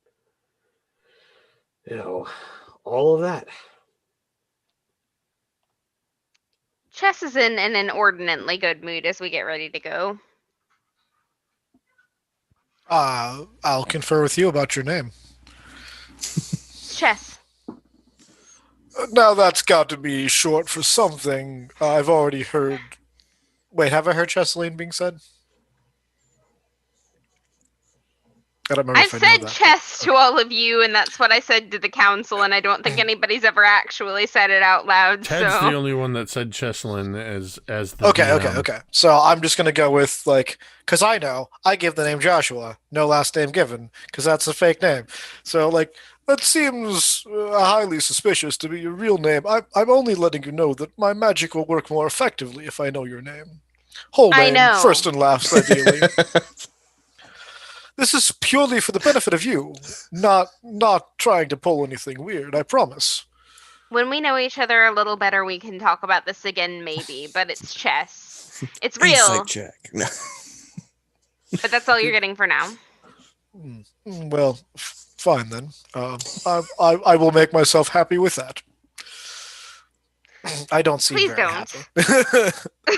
all of that. Chess is in an inordinately good mood as we get ready to go. I'll confer with you about your name. It's Chess. Now that's got to be short for something. I've already heard. Wait, have I heard Chesseline being said? I don't remember I've if I know said that. chess to all of you, and that's what I said to the council, and I don't think anybody's ever actually said it out loud. Ted's so the only one that said Cheslin as the Okay, DM. okay. So I'm just gonna go with because I know I give the name Joshua, no last name given, because that's a fake name. So that seems highly suspicious to be your real name. I'm only letting you know that my magic will work more effectively if I know your name. Whole I name, know. first and last, ideally. This is purely for the benefit of you, not trying to pull anything weird, I promise. When we know each other a little better, we can talk about this again, maybe. But it's chess. It's real, Insight check. No. but that's all you're getting for now. Well, fine then. I will make myself happy with that. I don't seem Please very don't. happy.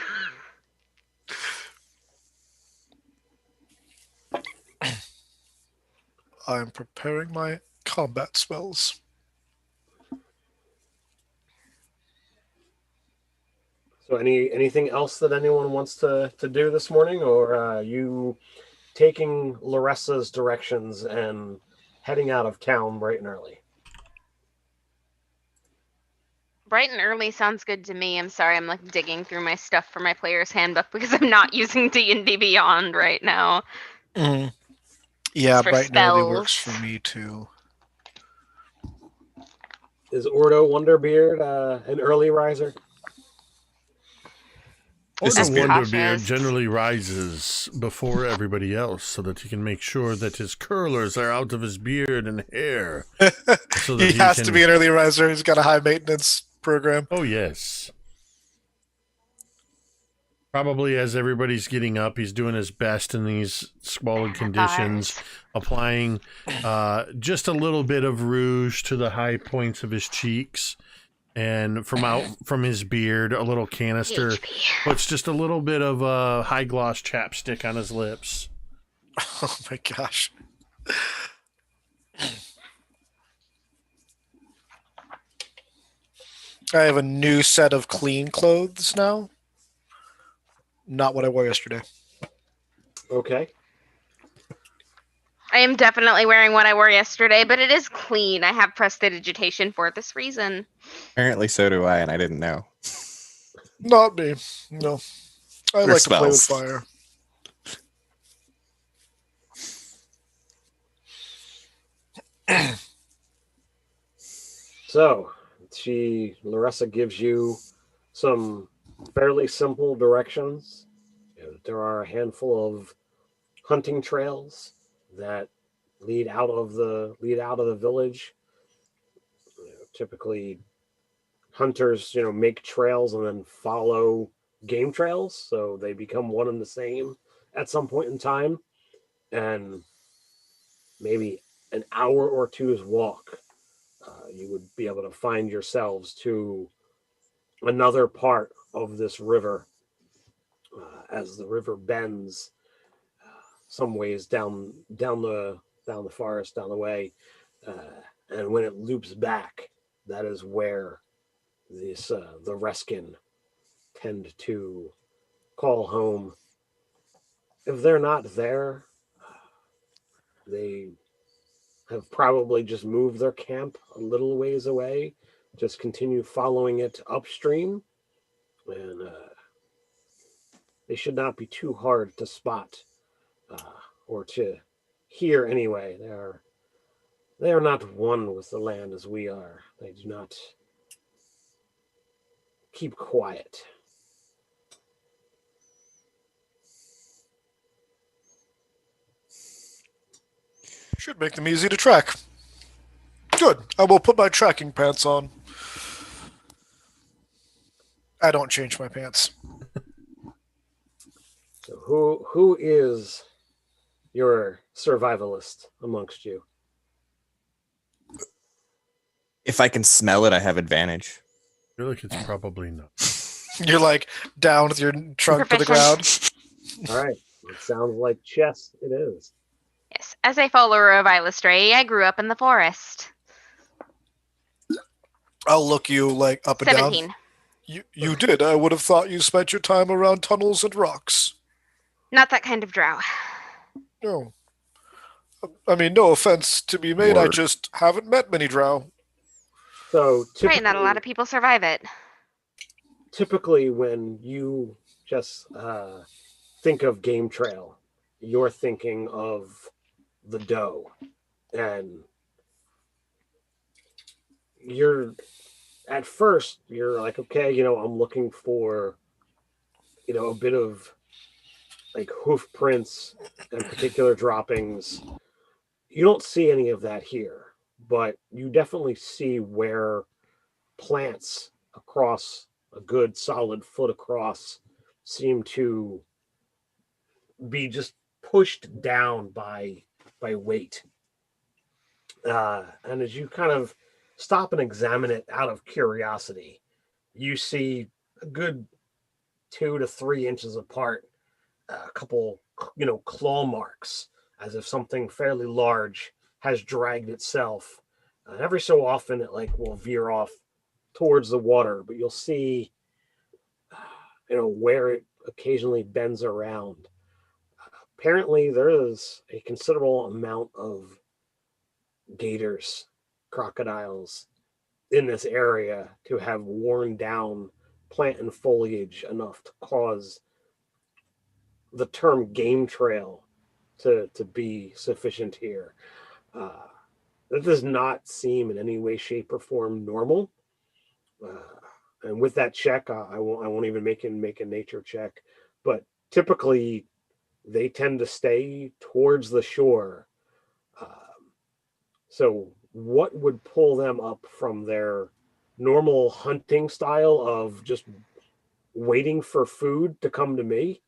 I'm preparing my combat spells. So anything else that anyone wants to do this morning, or you taking Laressa's directions and heading out of town bright and early? Bright and early sounds good to me. I'm sorry, I'm digging through my stuff for my player's handbook because I'm not using D&D Beyond right now. Mm-hmm. Yeah, for bright and early spells. works for me too. Is Ordo Wonderbeard an early riser? This Order is weird. Wonderbeard Cautious. generally rises before everybody else so that he can make sure that his curlers are out of his beard and hair. So that He has to be an early riser. He's got a high maintenance program. Oh, yes. Probably as everybody's getting up, he's doing his best in these squalid conditions, applying just a little bit of rouge to the high points of his cheeks. And from his beard, a little canister puts just a little bit of high gloss chapstick on his lips. Oh my gosh. I have a new set of clean clothes now. Not what I wore yesterday. Okay. I am definitely wearing what I wore yesterday, but it is clean. I have prestidigitation for this reason. Apparently, so do I, and I didn't know. Not me. No. I Or like to play with spells. fire. So, Laressa gives you some fairly simple directions. There are a handful of hunting trails that lead out of the village. Typically, hunters, make trails and then follow game trails, so they become one and the same at some point in time. And maybe an hour or two's walk, you would be able to find yourselves to another part of this river as the river bends some ways down the forest, down the way, and when it loops back, that is where this the Reskin tend to call home. If they're not there, they have probably just moved their camp a little ways away, just continue following it upstream, and they should not be too hard to spot or to hear anyway. They are not one with the land as we are. They do not keep quiet. Should make them easy to track. Good. I will put my tracking pants on. I don't change my pants. So who is your survivalist amongst you? If I can smell it, I have advantage. I feel like it's probably not. You're like down with your trunk to the Proficient. ground. All right. It sounds like chess. It is. Yes, as a follower of Illustrae, I grew up in the forest. I'll look you like up and down. 17. You did. I would have thought you spent your time around tunnels and rocks. Not that kind of drow. No. I mean, no offense to be made. I Word. just haven't met many drow. So Right, not a lot of people survive it. typically when you just think of game trail, you're thinking of the doe, and you're at first you're like, okay, I'm looking for a bit of like hoof prints and particular droppings. You don't see any of that here, but you definitely see where plants across a good solid foot across seem to be just pushed down by weight. And as you kind of stop and examine it out of curiosity, you see a good 2 to 3 inches apart a couple claw marks, as if something fairly large has dragged itself. Every so often it like will veer off towards the water, but you'll see where it occasionally bends around. Apparently there is a considerable amount of gators, crocodiles in this area to have worn down plant and foliage enough to cause the term game trail to be sufficient here. That does not seem in any way, shape, or form normal. And with that check, I won't even make a nature check. But typically, they tend to stay towards the shore. So, what would pull them up from their normal hunting style of just waiting for food to come to me,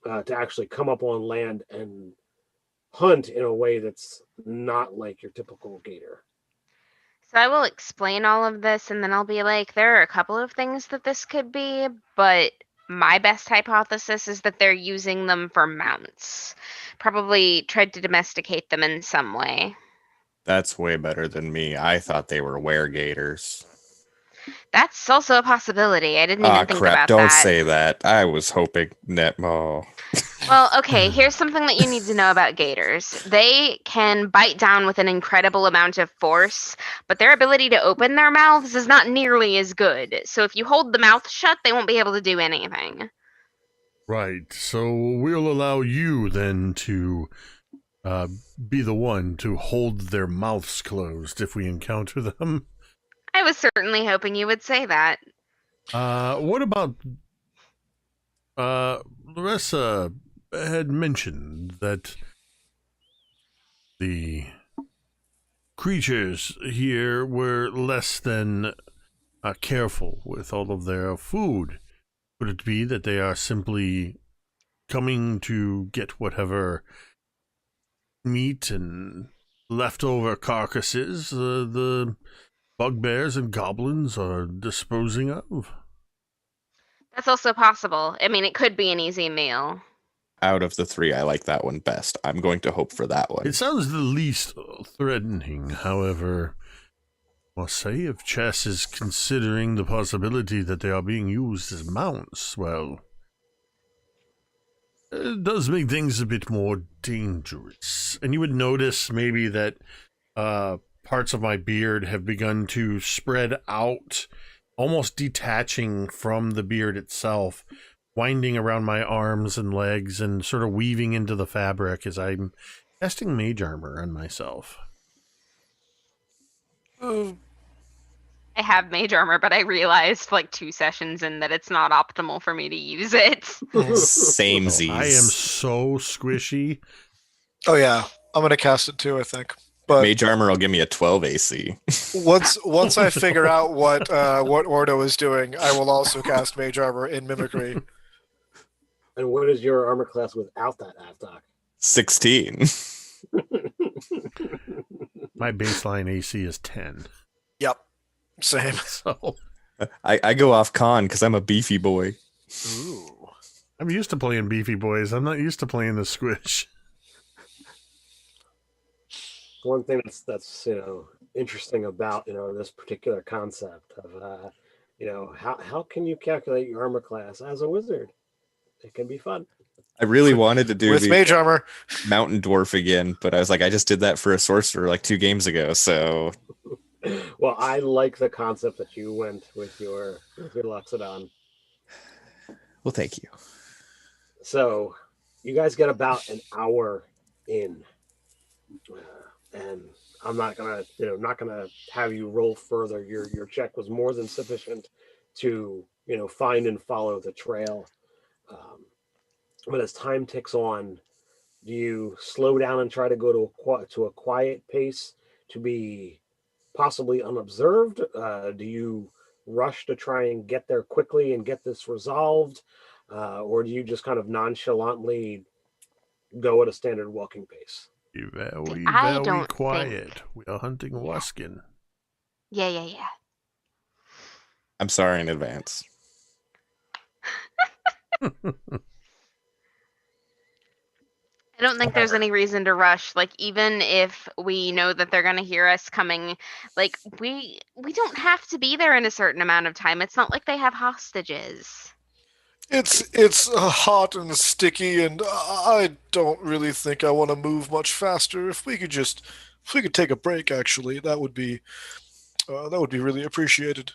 to actually come up on land and hunt in a way that's not like your typical gator? So I will explain all of this, and then I'll be like, there are a couple of things that this could be, but my best hypothesis is that they're using them for mounts. Probably tried to domesticate them in some way. That's way better than me. I thought they were weregators. That's also a possibility. I didn't Ah, even think crap. about Don't that. say that. I was hoping Netmo. Well, okay, here's something that you need to know about gators. They can bite down with an incredible amount of force, but their ability to open their mouths is not nearly as good. So if you hold the mouth shut, they won't be able to do anything. Right. So we'll allow you then to be the one to hold their mouths closed if we encounter them. I was certainly hoping you would say that. What about Larissa had mentioned that the creatures here were less than careful with all of their food. Could it be that they are simply coming to get whatever meat and leftover carcasses the bugbears and goblins are disposing of? That's also possible. I mean, it could be an easy meal. Out of the three, I like that one best. I'm going to hope for that one. It sounds the least threatening, however. Must say, if Chess is considering the possibility that they are being used as mounts, well, it does make things a bit more dangerous. And you would notice maybe that parts of my beard have begun to spread out, almost detaching from the beard itself, winding around my arms and legs and sort of weaving into the fabric as I'm casting mage armor on myself. I have mage armor, but I realized like 2 sessions in that it's not optimal for me to use it. Same I am Z's. so squishy. Oh yeah, I'm gonna cast it too, I think. But Mage armor will give me a 12 AC. once I figure out what Ordo is doing, I will also cast Mage Armor in Mimicry. And what is your armor class without that Avdoc? 16. My baseline AC is 10. Yep, same. So I go off con because I'm a beefy boy. Ooh. I'm used to playing beefy boys. I'm not used to playing the squish. One thing that's interesting about this particular concept of how can you calculate your armor class as a wizard? It can be fun. I really wanted to do With the mage armor. mountain dwarf again, but I was like, I just did that for a sorcerer like 2 games ago, so Well, I like the concept that you went with your Loxodon. well, thank you. So you guys get about an hour in, and I'm not gonna have you roll further. Your check was more than sufficient to find and follow the trail. But as time ticks on, do you slow down and try to go to a quiet pace to be possibly unobserved? Do you rush to try and get there quickly and get this resolved? Or do you just kind of nonchalantly go at a standard walking pace? Be very, I very don't quiet. We are hunting Yeah. Wuskin. Yeah. I'm sorry in advance. I don't think there's any reason to rush. Like, even if we know that they're gonna hear us coming, like we don't have to be there in a certain amount of time. It's not like they have hostages. It's hot and sticky, and I don't really think I want to move much faster. If we could take a break, actually, that would be really appreciated.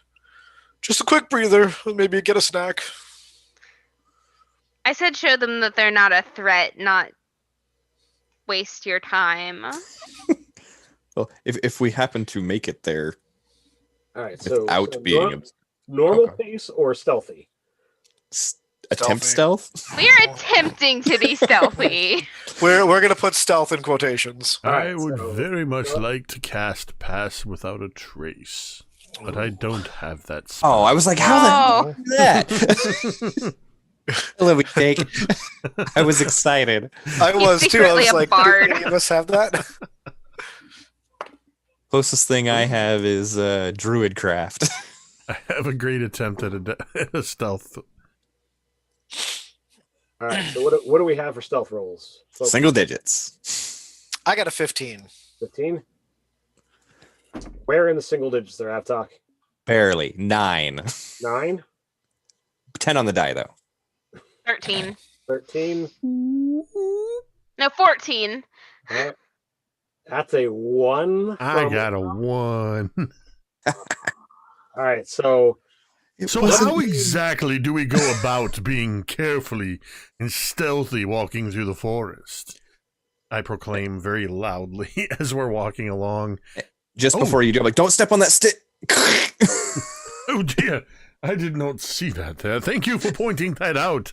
Just a quick breather, maybe get a snack. I said show them that they're not a threat, not waste your time. Well, if we happen to make it there All right, so without being a normal Okay. pace or stealthy? attempt Stealthy. stealth, We're attempting to be stealthy. We're gonna put stealth in quotations. All I right, would so- very much like to cast Pass Without a Trace, but I don't have that oh, spell. I was like, how the hell Oh, did that? Let me take. I was excited. I He's was too. I secretly was a like, bard. do any of us have that? Closest thing I have is druid craft. I have a great attempt at a stealth. All right, so what do we have for stealth rolls? Single digits. I got a 15. 15? Where in the single digits there, Avtok? Barely. 9. 9? 10 on the die, though. 13. 13? No, 14. All right. That's a 1. I got a 1. All right, so So how exactly do we go about being carefully and stealthy walking through the forest? I proclaim very loudly as we're walking along. Just Oh. before you do, I'm like, don't step on that stick. Oh dear, I did not see that there. Thank you for pointing that out.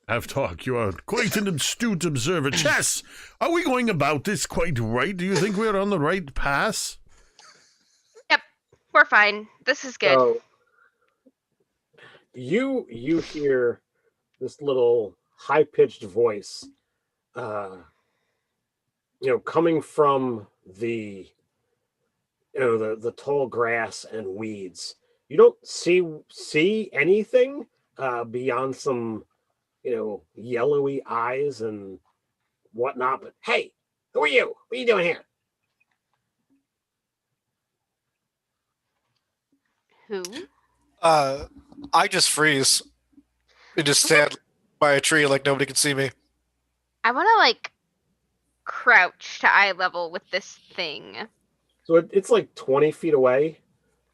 Avtalk, you are quite an astute observer. Chess, are we going about this quite right? Do you think we're on the right path? We're fine. This is good. So you hear this little high-pitched voice, coming from the the tall grass and weeds. You don't see anything beyond some yellowy eyes and whatnot. But hey, who are you? What are you doing here? Who? I just freeze and just stand by a tree like nobody can see me. I want to crouch to eye level with this thing. So it's like 20 feet away.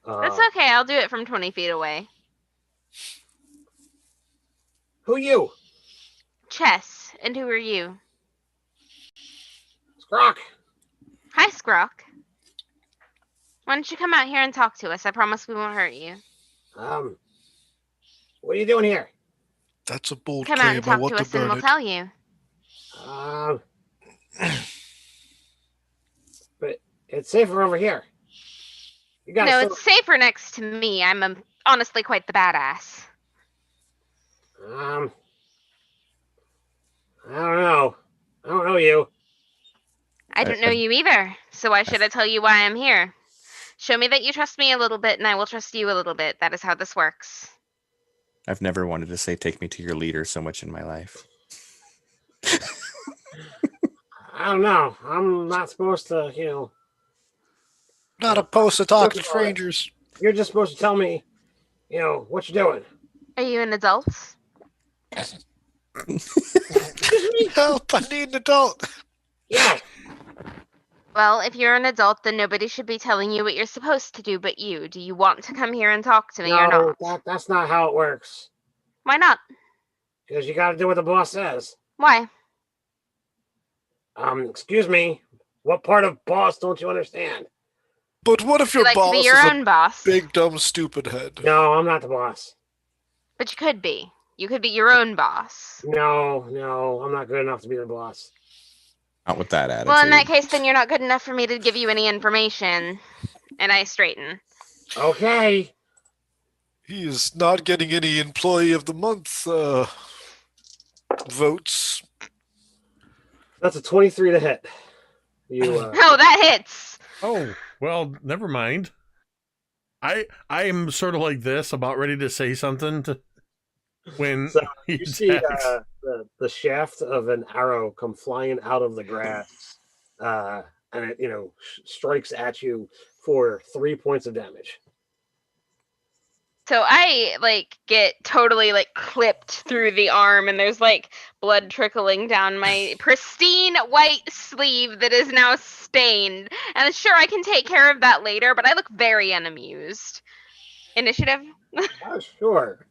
That's okay. I'll do it from 20 feet away. Who you? Chess. And who are you? Scrock. Hi, Scrock. Why don't you come out here and talk to us? I promise we won't hurt you. What are you doing here? That's a bold Come out claim. and I talk want to to us and burn we'll it. tell you. But it's safer over here. You got No, it's safer next to me. I'm honestly quite the badass. I don't know. I don't know you. I don't know you either, so why should I tell you why I'm here? Show me that you trust me a little bit, and I will trust you a little bit. That is how this works. I've never wanted to say "take me to your leader" so much in my life. I don't know. I'm not supposed to, Not opposed to talking to strangers. You're just supposed to tell me, what you're doing. Are you an adult? Help! I need an adult. Yeah. Well, if you're an adult, then nobody should be telling you what you're supposed to do but you. Do you want to come here and talk to me or not? That's not how it works. Why not? Because you got to do what the boss says. Why? Excuse me. What part of boss don't you understand? But what if You your like to boss be your is own a boss. big, dumb, stupid head? No, I'm not the boss. But you could be. You could be your own boss. No, I'm not good enough to be the boss. Not with that attitude. Well, in that case, then you're not good enough for me to give you any information. And I straighten. Okay. He is not getting any Employee of the Month votes. That's a 23 to hit. You. Oh, that hits! Oh, well, never mind. I am sort of like this, about ready to say something when So he you see attacks. the shaft of an arrow come flying out of the grass, and it strikes at you for 3 points of damage. So I get totally clipped through the arm, and there's blood trickling down my pristine white sleeve that is now stained. And sure, I can take care of that later, but I look very unamused. Initiative? Sure.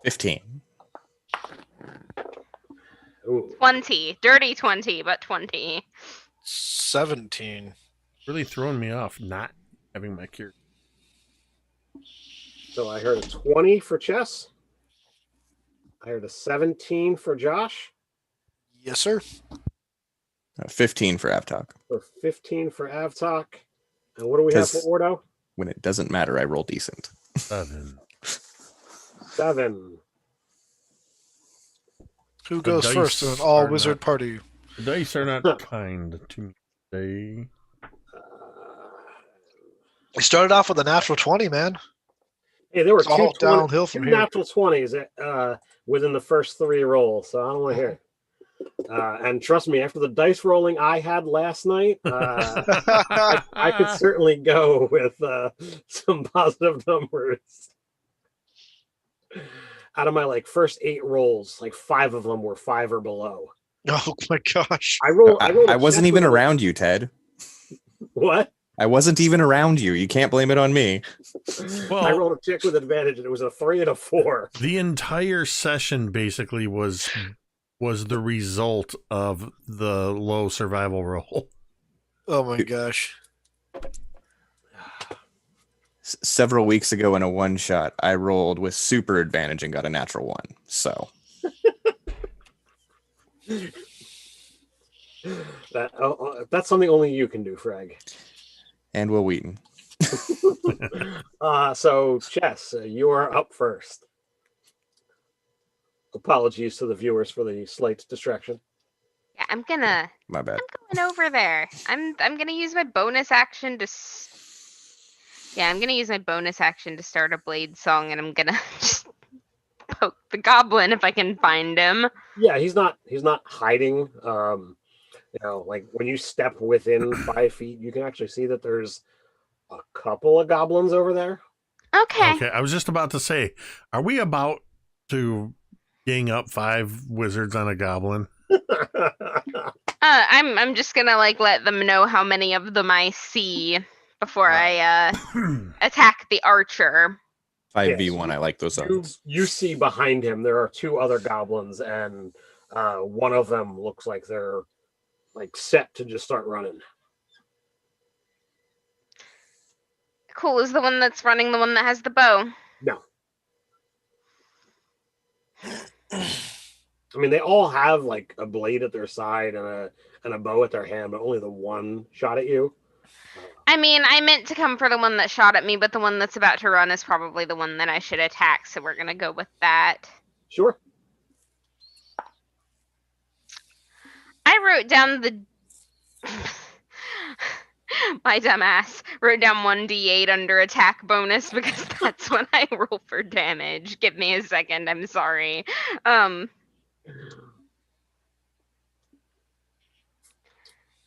15. Ooh. 20. Dirty 20, but 20. 17. Really throwing me off not having my cure. So I heard a 20 for Chess. I heard a 17 for Josh. Yes, sir. 15 for Avtok. Or 15 for Avtok. And what do we have for Ordo? When it doesn't matter, I roll decent. 7. 7. Who The goes dice first in an are all-wizard not- party? The dice are not kind to me today. We started off with a natural 20, man. Hey, there were It's all two downhill from here. natural 20s within the first 3 rolls, so I don't want to hear it. And trust me, after the dice rolling I had last night, I could certainly go with some positive numbers. Out of my first 8 rolls, 5 of them were 5 or below. Oh my gosh. I rolled. I wasn't even around you, Ted. What? I wasn't even around you. You can't blame it on me. Well, I rolled a check with advantage, and it was a 3 and a 4. the entire session basically was the result of the low survival roll. Oh my gosh. Several weeks ago in a one-shot, I rolled with super advantage and got a natural 1. So That's something only you can do, Frag. and Will Wheaton. So, Chess, you are up first. Apologies to the viewers for the slight distraction. Yeah, I'm going My bad. over there. I'm gonna use my bonus action to... Yeah, I'm gonna use my bonus action to start a blade song, and I'm gonna just poke the goblin if I can find him. Yeah, he's not hiding. When you step within 5 feet, you can actually see that there's a couple of goblins over there. Okay. Okay, I was just about to say, are we about to gang up 5 wizards on a goblin? I'm just gonna let them know how many of them I see before I attack the archer. 5v1, I like those odds. You see behind him there are 2 other goblins, and one of them looks like they're set to just start running. Cool. Is the one that's running the one that has the bow? No. I mean, they all have a blade at their side and a bow at their hand, but only the one shot at you. I mean, I meant to come for the one that shot at me, but the one that's about to run is probably the one that I should attack, so we're gonna go with that. Sure. I wrote down the... My dumbass wrote down 1d8 under attack bonus because that's what I roll for damage. Give me a second. I'm sorry.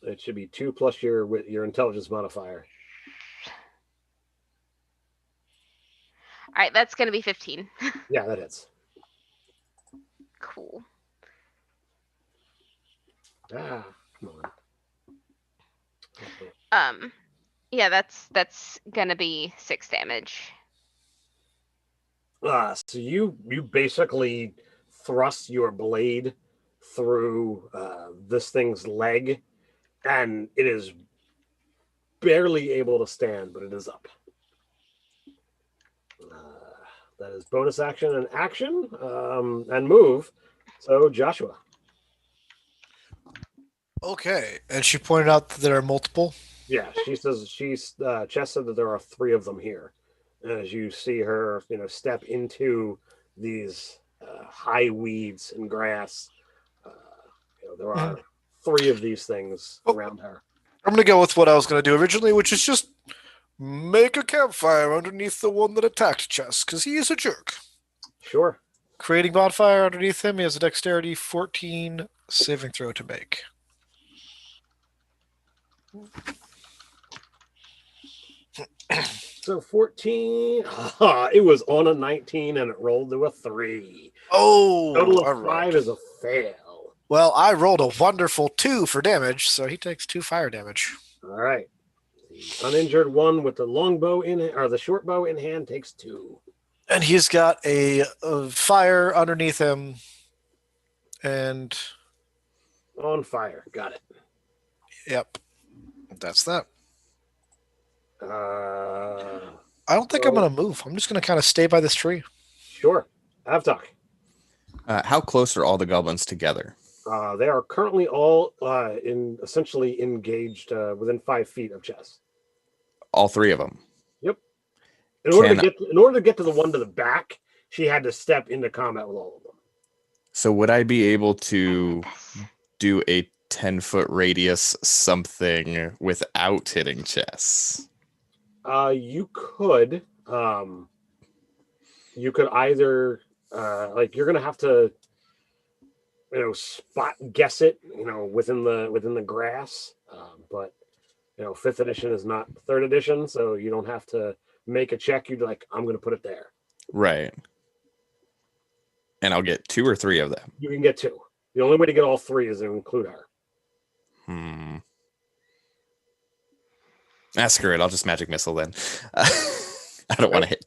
It should be 2 plus your intelligence modifier. All right, that's gonna be 15. Yeah, that hits. Cool. Ah, come on. Yeah, that's gonna be 6 damage. So you basically thrust your blade through this thing's leg, and it is barely able to stand, but it is up. That is bonus action and action, and move. So Joshua. Okay, and she pointed out that there are multiple. Yeah, Chess said that there are 3 of them here. As you see her, step into these high weeds and grass, there are 3 of these things around her. I'm going to go with what I was going to do originally, which is just make a campfire underneath the one that attacked Chess, because he is a jerk. Sure. Creating bonfire underneath him, he has a dexterity 14 saving throw to make. So 14, it was on a 19 and it rolled to a 3. Oh, Total of all 5 right. is a fail. Well, I rolled a wonderful 2 for damage, so he takes 2 fire damage. All right. The uninjured one with the longbow or the short bow in hand takes 2. And he's got a fire underneath him, and On fire. Got it. yep, that's that. Uh, I don't think I'm going to move. I'm just going to kind of stay by this tree. Sure. Avtok. How close are all the goblins together? They are currently all essentially engaged within 5 feet of Chess. All 3 of them. Yep. In order to get to the one to the back, she had to step into combat with all of them. So would I be able to do a 10-foot radius something without hitting Chess? You could. You could either you're gonna have to spot guess it within the grass, but 5th edition is not 3rd edition, so you don't have to make a check. You'd like, I'm gonna put it there. Right. And I'll get 2 or 3 of them. You can get 2. The only way to get all 3 is to include her. Screw it. I'll just magic missile then. I don't want to hit.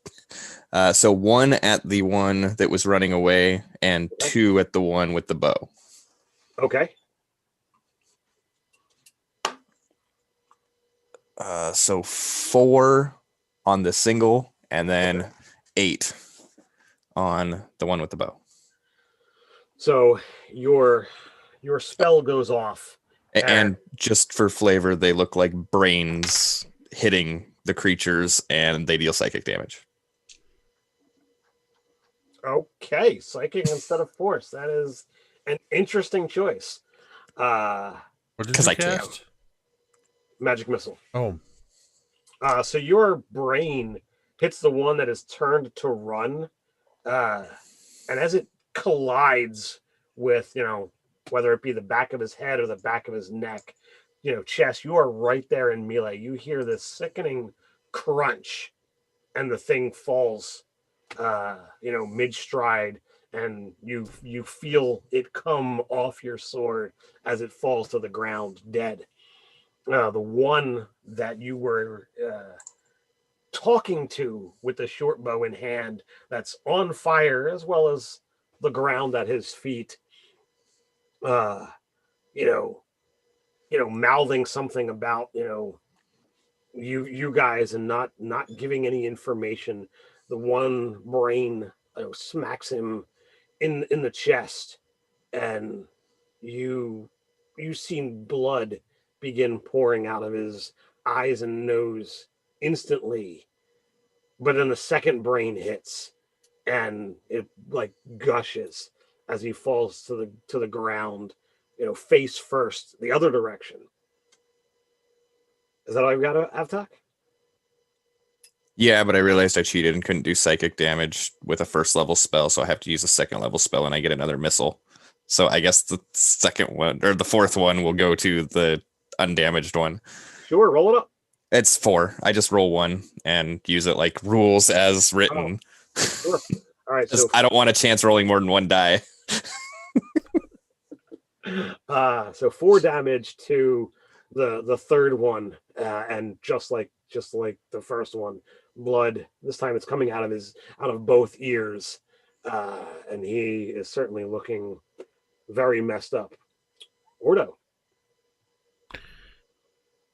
So 1 at the one that was running away and 2 at the one with the bow. Okay. So 4 on the single and then 8 on the one with the bow. So your spell goes off. And just for flavor, they look like brains hitting the creatures and they deal psychic damage. Okay, psychic instead of force. That is an interesting choice. What did Because you I can't. cast? Magic missile. Oh, So your brain hits the one that is turned to run, and as it collides with whether it be the back of his head or the back of his neck, Chess, you are right there in melee. You hear this sickening crunch, and the thing falls, mid stride, and you feel it come off your sword as it falls to the ground dead. The one that you were talking to with the short bow in hand, that's on fire, as well as the ground at his feet, mouthing something about you guys, and not giving any information. The one brain smacks him in the chest, and you seen blood begin pouring out of his eyes and nose instantly, but then the second brain hits and it gushes as he falls to the ground, face first, the other direction. Is that all you've got, Avtok? Yeah, but I realized I cheated and couldn't do psychic damage with a first level spell, so I have to use a second level spell and I get another missile. So I guess the second one or the fourth one will go to the undamaged one. Sure, roll it up. It's 4. I just roll 1 and use it like rules as written. Sure. All right, so I don't want a chance rolling more than 1 die. so 4 damage to the third one, and just like the first one, blood. This time it's coming out of both ears, and he is certainly looking very messed up. Ordo.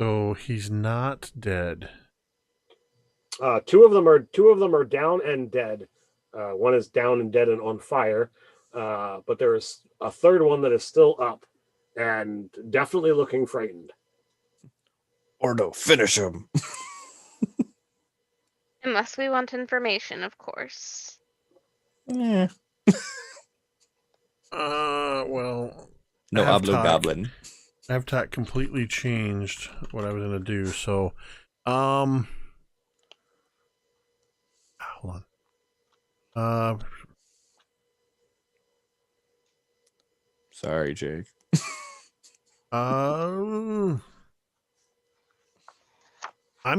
So he's not dead. 2 of them are down and dead. One is down and dead and on fire, but there is a third one that is still up and definitely looking frightened. Ordo, finish him. Unless we want information, of course. Yeah. Well, No Avtok- Oblo Goblin. Avtok completely changed what I was gonna do. So, hold on. Sorry, Jake. I'm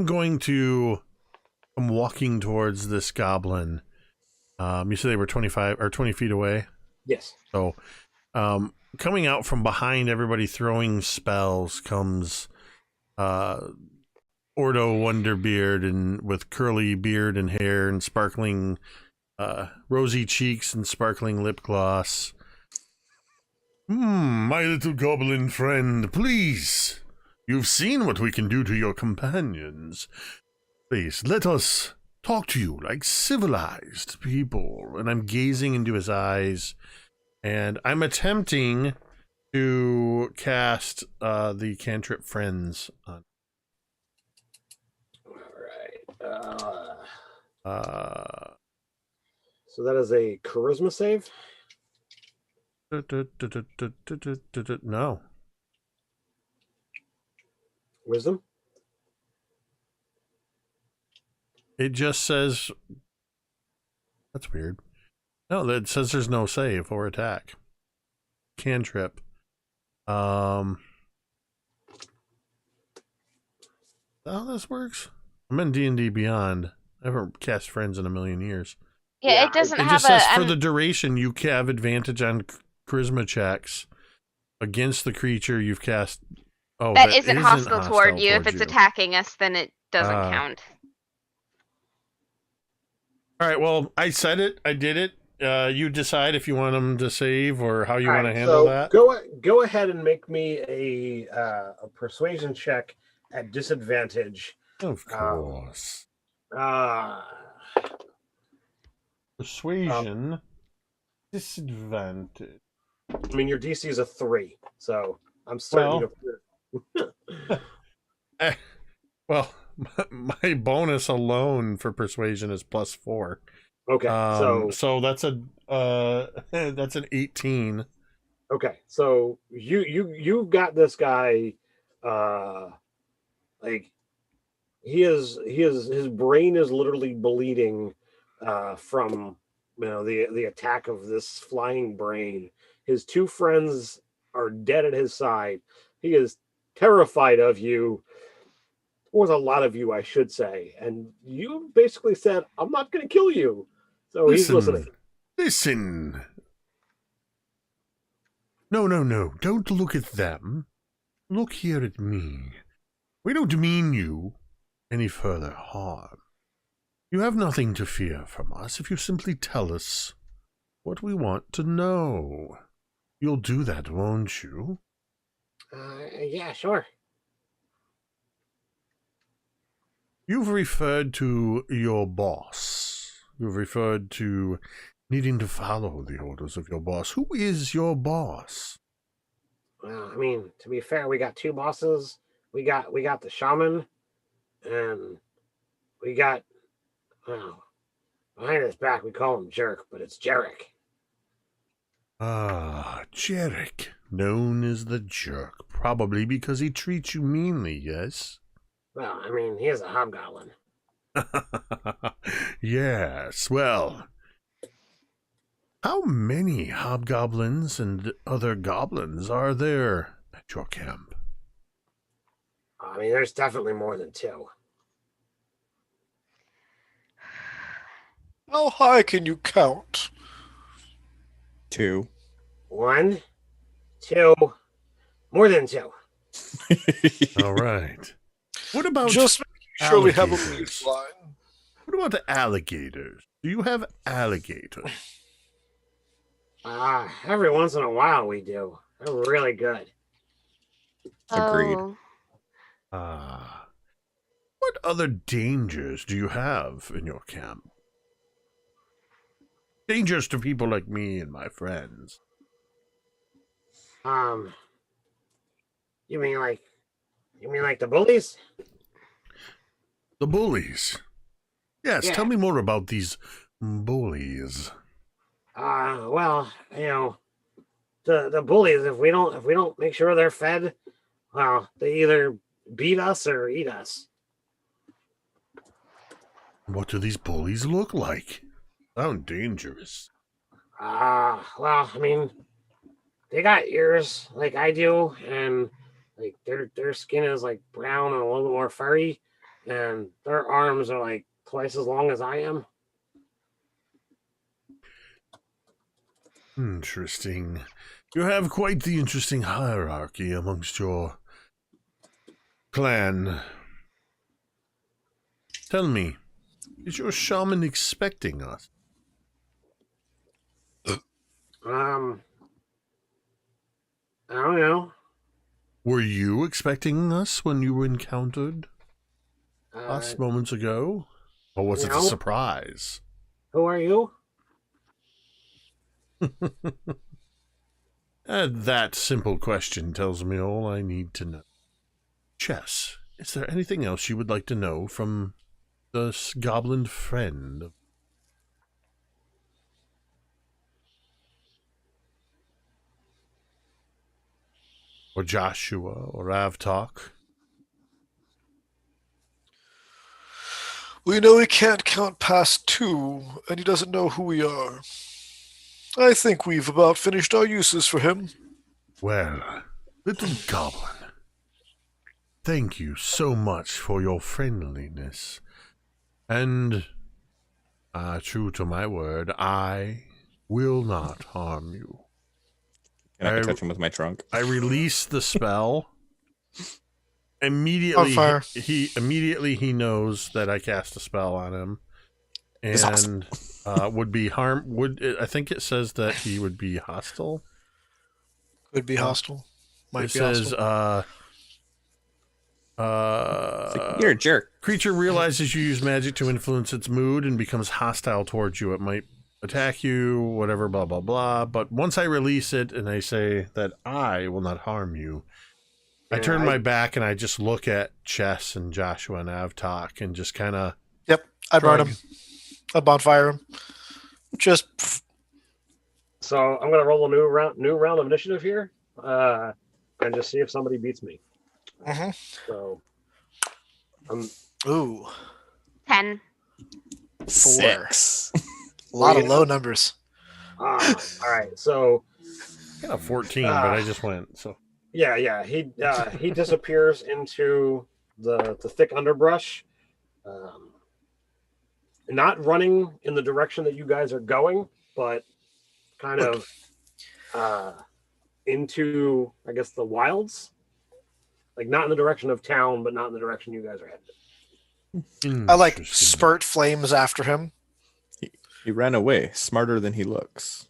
going to come walking towards this goblin. You said they were 25 or 20 feet away. Yes. So, coming out from behind everybody throwing spells comes Ordo Wonderbeard, and with curly beard and hair and sparkling rosy cheeks and sparkling lip gloss. My little goblin friend, please. You've seen what we can do to your companions. Please, let us talk to you like civilized people. And I'm gazing into his eyes, and I'm attempting to cast the cantrip Friends on. All right. So that is a charisma save? No. Wisdom? It just says... That's weird. No, that says there's no save or attack. Cantrip. How this works? I'm in D&D Beyond. I haven't cast Friends in a million years. Yeah, it doesn't It have just says a. for the duration, you have advantage on charisma checks against the creature you've cast. Oh, that isn't hostile toward you. If towards it's attacking us, then it doesn't count. All right. Well, I said it. I did it. You decide if you want them to save or how you want to handle that. Go ahead and make me a persuasion check at disadvantage. Of course. Persuasion disadvantage. I mean, your DC is a 3, so I'm certain. Well, my bonus alone for persuasion is +4. Okay, so that's that's an 18. Okay, so you've got this guy, like his brain is literally bleeding from the attack of this flying brain. His 2 friends are dead at his side. He is terrified of you, or a lot of you, I should say. And you basically said, "I'm not going to kill you." So he's listening. Listen. No. Don't look at them. Look here at me. We don't mean you any further harm. You have nothing to fear from us if you simply tell us what we want to know. You'll do that, won't you? Yeah, sure. You've referred to your boss. You've referred to needing to follow the orders of your boss. Who is your boss? Well, I mean, to be fair, we got 2 bosses. We got the shaman, and we got, well, behind his back we call him Jerk, but it's Jarek. Ah, Jarek, known as the Jerk, probably because he treats you meanly, yes? Well, I mean, he is a hobgoblin. Yes, well, how many hobgoblins and other goblins are there at your camp? I mean, there's definitely more than 2. How high can you count? 2. 1, 2, more than 2. All right. What about Just making sure we have a alligators? baseline. What about the alligators? Do you have alligators? Every once in a while we do. They're really good. Agreed. Oh, What other dangers do you have in your camp? Dangers to people like me and my friends. You mean like the bullies? The bullies. Yes, Yeah. tell me more about these bullies. Well, the bullies, if we don't make sure they're fed, well, they either beat us or eat us. What do these bullies look like? Sound dangerous. Well, I mean, they got ears like I do, and like their skin is like brown and a little bit more furry, and their arms are like twice as long as I am. Interesting. You have quite the interesting hierarchy amongst your clan. Tell me, is your shaman expecting us? I don't know. Were you expecting us when you encountered us moments ago? Or was it a no. surprise? Who are you? That simple question tells me all I need to know. Chess, is there anything else you would like to know from this goblin friend? Or Joshua, or Avtalk? We know he can't count past 2, and he doesn't know who we are. I think we've about finished our uses for him. Well, little goblin, thank you so much for your friendliness. And, true to my word, I will not harm you. And I can touch him with my trunk. I release the spell. On Immediately, fire. he knows that I cast a spell on him, It's and would be I think it says that he would be hostile. Could be hostile. Might It be says, hostile. You're a jerk. Creature realizes you use magic to influence its mood and becomes hostile towards you. It might attack you, whatever, blah, blah, blah. But once I release it and I say that I will not harm you, I turn my back and I just look at Chess and Joshua and Avtalk and just kind of... Yep, I burn him. I bonfire him. Just... So I'm gonna roll a new round of initiative here, and just see if somebody beats me. Mm-hmm. So, Ooh, 10. 4. 6. A lot of low numbers. all right. So Got a 14, but I just went, so... yeah, he disappears into the thick underbrush, not running in the direction that you guys are going, but kind of into, I guess, the wilds. Like not in the direction of town, but not in the direction you guys are headed. I like Interesting. spurt flames after him. He ran away, smarter than he looks.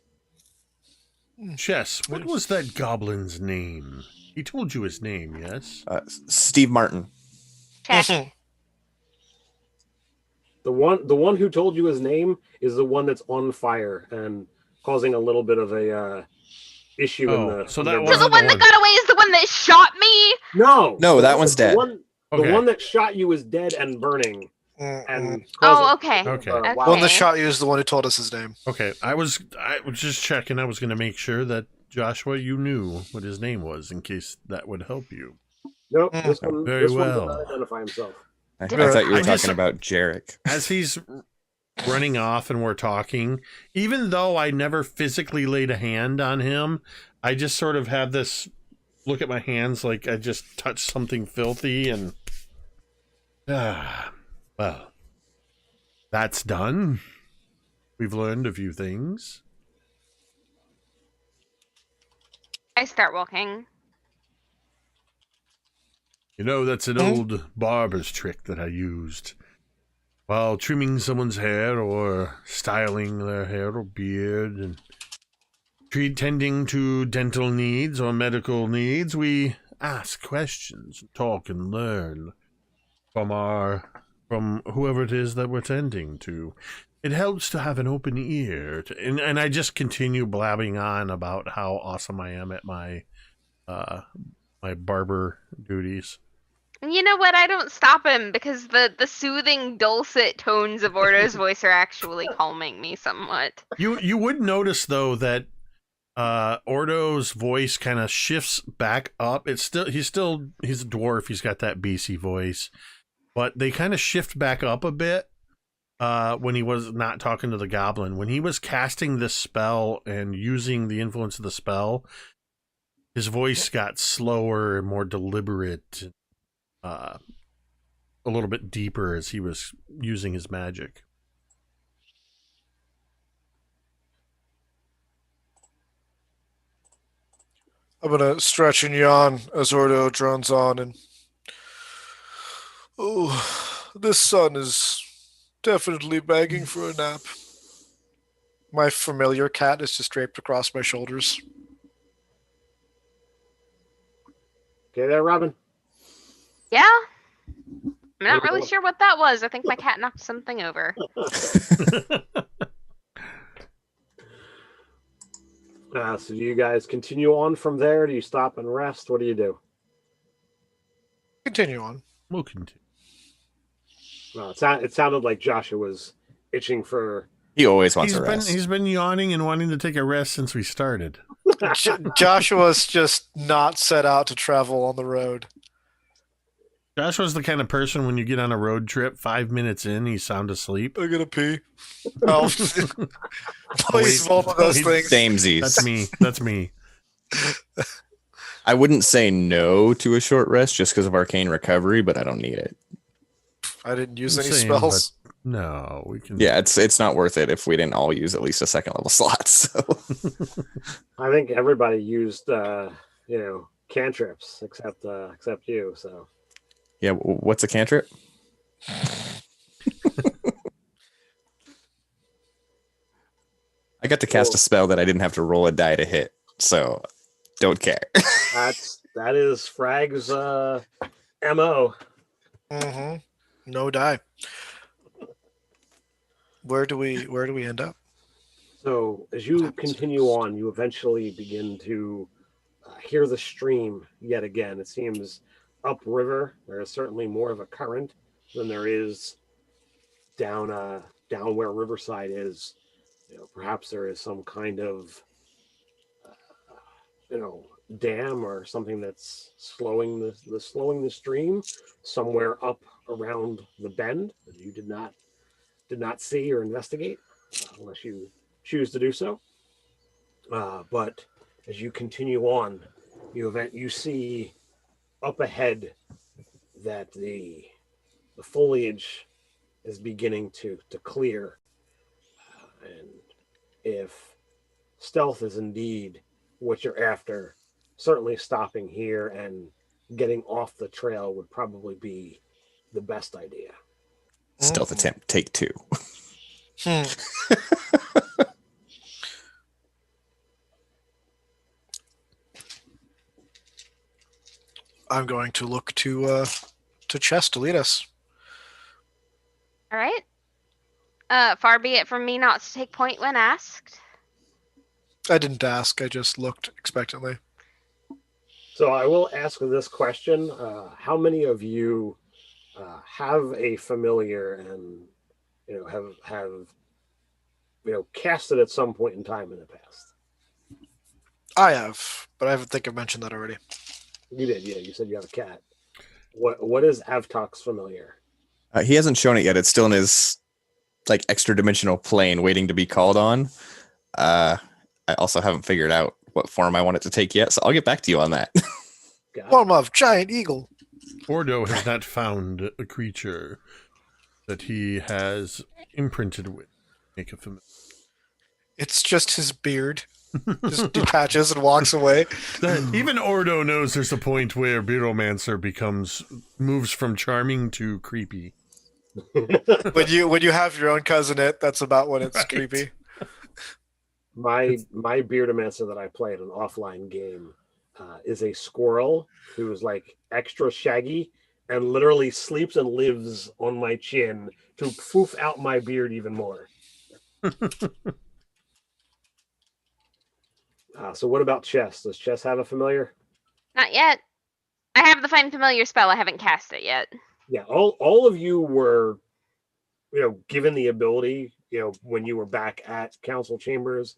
Chess, what was that goblin's name? He told you his name, yes? Steve Martin. Check. The one who told you his name is the one that's on fire and causing a little bit of a issue in the. So that So wasn't the one that got away is the one that shot me? No, that one's dead. The one that shot you is dead and burning. And Oh, okay. Okay. One that shot you is the one who told us his name. Okay, I was just checking. I was going to make sure that Joshua, you knew what his name was in case that would help you. Nope, Mm. this one Very did well. not identify himself. I thought you were I just- talking about Jarek. As he's running off and we're talking, even though I never physically laid a hand on him, I just sort of have this look at my hands like I just touched something filthy and well, that's done. We've learned a few things. I start walking. You know, that's an old barber's trick that I used while trimming someone's hair or styling their hair or beard and tending to dental needs or medical needs. We ask questions, talk, and learn from whoever it is that we're tending to. It helps to have an open ear, and I just continue blabbing on about how awesome I am at my my barber duties. And you know what? I don't stop him because the soothing, dulcet tones of Ordo's voice are actually calming me somewhat. You would notice though that Ordo's voice kind of shifts back up. He's a dwarf. He's got that BC voice, but they kind of shift back up a bit when he was not talking to the goblin. When he was casting this spell and using the influence of the spell, his voice got slower and more deliberate, a little bit deeper as he was using his magic. I'm gonna stretch and yawn as Ordo drones on, and this sun is definitely begging for a nap. My familiar cat is just draped across my shoulders. Okay, there, Robin. Yeah? I'm not really sure what that was. I think my cat knocked something over. So do you guys continue on from there? Do you stop and rest? What do you do? Continue on. We'll continue. It sounded like Joshua was itching for... He always wants a rest. He's been yawning and wanting to take a rest since we started. Joshua's just not set out to travel on the road. Joshua's the kind of person when you get on a road trip, 5 minutes in, he's sound asleep. I gotta pee. Oh, please, both of those things. Samesies. That's me. I wouldn't say no to a short rest just because of arcane recovery, but I don't need it. I didn't use any Same, spells. No, we can. Yeah, it's not worth it if we didn't all use at least a second level slot. So I think everybody used, cantrips except you. So yeah, what's a cantrip? I got to cast a spell that I didn't have to roll a die to hit, so don't care. that is Frag's MO. Mm-hmm. No die. Where do we end up? So as you continue on, you eventually begin to hear the stream yet again. It seems upriver. There is certainly more of a current than there is down where Riverside is. Perhaps there is some kind of dam or something that's slowing the stream somewhere up around the bend that you did not see or investigate unless you choose to do so. But as you continue on, you see up ahead that the foliage is beginning to clear, and if stealth is indeed what you're after, certainly stopping here and getting off the trail would probably be the best idea. Stealth attempt, take 2. I'm going to look to Chess to lead us. All right. Far be it from me not to take point when asked. I didn't ask. I just looked expectantly. So I will ask this question: how many of you have a familiar and have cast it at some point in time in the past? I have, but I think I mentioned that already. You did, yeah. You said you have a cat. What is Avtok's familiar? He hasn't shown it yet. It's still in his like extra dimensional plane, waiting to be called on. I also haven't figured out what form I want it to take yet, so I'll get back to you on that. Form of giant eagle. Ordo has not found a creature that he has imprinted with. Make a familiar. It's just his beard. Just detaches and walks away. Even Ordo knows there's a point where Beeromancer moves from charming to creepy. When you have your own cousinette, that's about when it's Right. creepy. My Beardomancer that I played an offline game is a squirrel who is like extra shaggy and literally sleeps and lives on my chin to poof out my beard even more. So what about Chess? Does Chess have a familiar? Not yet. I have the find familiar spell. I haven't cast it yet. Yeah, all of you were, given the ability, when you were back at Council Chambers,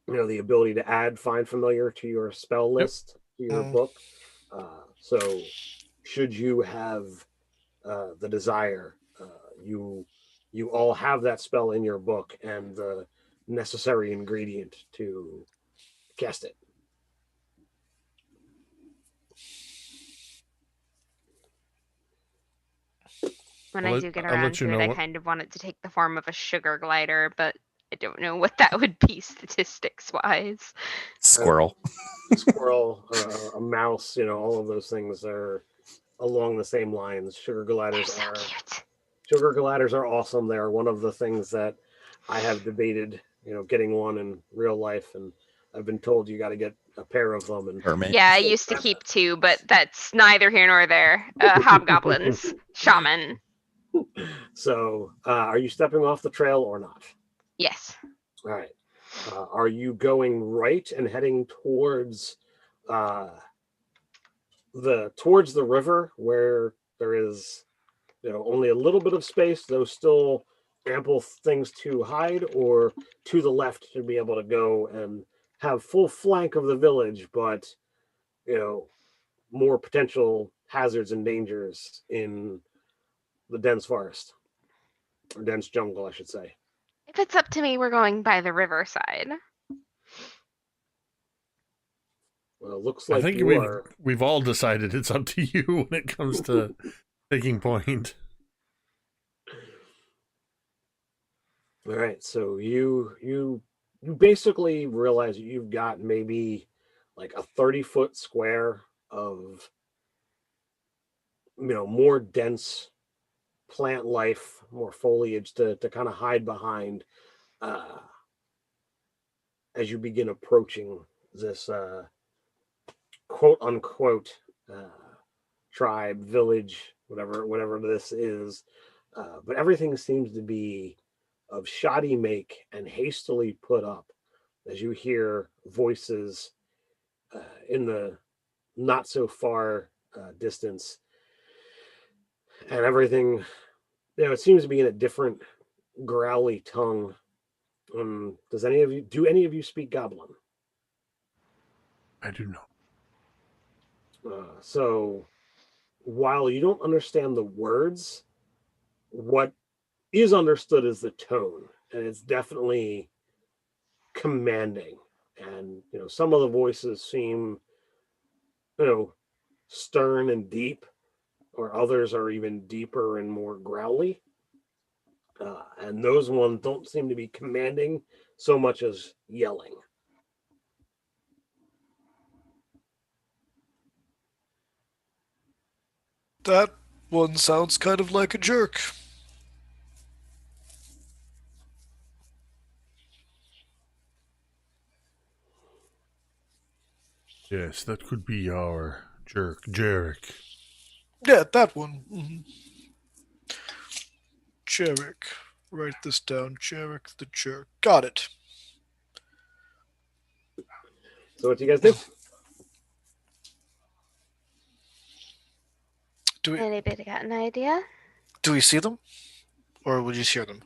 the ability to add find familiar to your spell list, to your book. So should you have the desire, you all have that spell in your book and the necessary ingredient to cast it. When I'll I let- do get I'll around let you to it, know I what- kind of want it to take the form of a sugar glider, but I don't know what that would be statistics wise. Squirrel. Squirrel, a mouse, all of those things are along the same lines. They're so cute. Sugar gliders are awesome. They are one of the things that I have debated, getting one in real life, and I've been told you got to get a pair of them. And Hermit. Yeah, I used to keep 2, but that's neither here nor there. Hobgoblins, shaman. so, are you stepping off the trail or not? Yes. All right. Are you going right and heading towards the river where there is only a little bit of space, though still ample things to hide, or to the left to be able to go and have full flank of the village, but more potential hazards and dangers in the dense forest or dense jungle, I should say? If it's up to me, we're going by the riverside. Well, it looks I like think you are. we've all decided it's up to you when it comes to taking point. All right, so you basically realize you've got maybe like a 30-foot square of more dense plant life, more foliage to kind of hide behind as you begin approaching this quote unquote tribe, village, whatever this is. But everything seems to be of shoddy make and hastily put up as you hear voices in the not so far distance, and everything it seems to be in a different growly tongue. Do any of you speak Goblin? I do know. So while you don't understand the words, what is understood is the tone, and it's definitely commanding. And some of the voices seem stern and deep, or others are even deeper and more growly. And those ones don't seem to be commanding so much as yelling. That one sounds kind of like a jerk. Yes, that could be our Jarek. Yeah, that one. Jarek. Write this down. Jarek the jerk. Got it. So what do you guys do? Anybody got an idea? Do we see them? Or would you just hear them?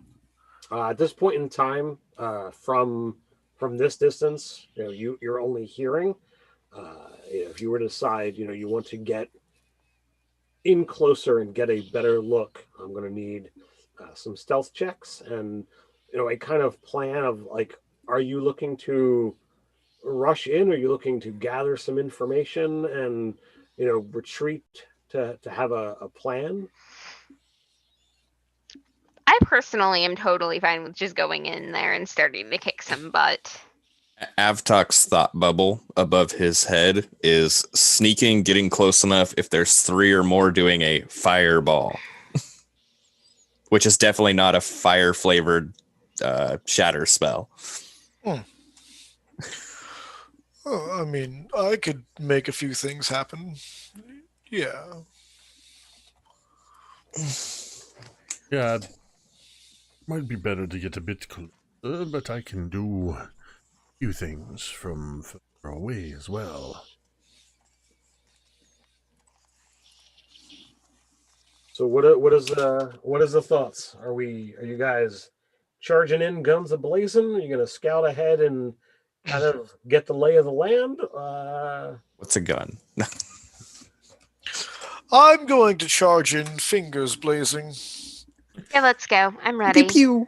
At this point in time, from this distance, you're only hearing. If you were to decide, you want to get in closer and get a better look, I'm going to need some stealth checks and a kind of plan of like, are you looking to rush in? Are you looking to gather some information and retreat to have a plan? I personally am totally fine with just going in there and starting to kick some butt. Avtok's thought bubble above his head is sneaking, getting close enough if there's 3 or more doing a fireball, which is definitely not a fire-flavored shatter spell. Oh, I mean, I could make a few things happen. Yeah. Yeah, might be better to get a bit closer, but I can do a few things from far away as well. So what is the thoughts? Are you guys charging in guns a-blazing? Are you going to scout ahead and kind of get the lay of the land? What's a gun? I'm going to charge in, fingers blazing. Yeah, let's go. I'm ready. Pew pew.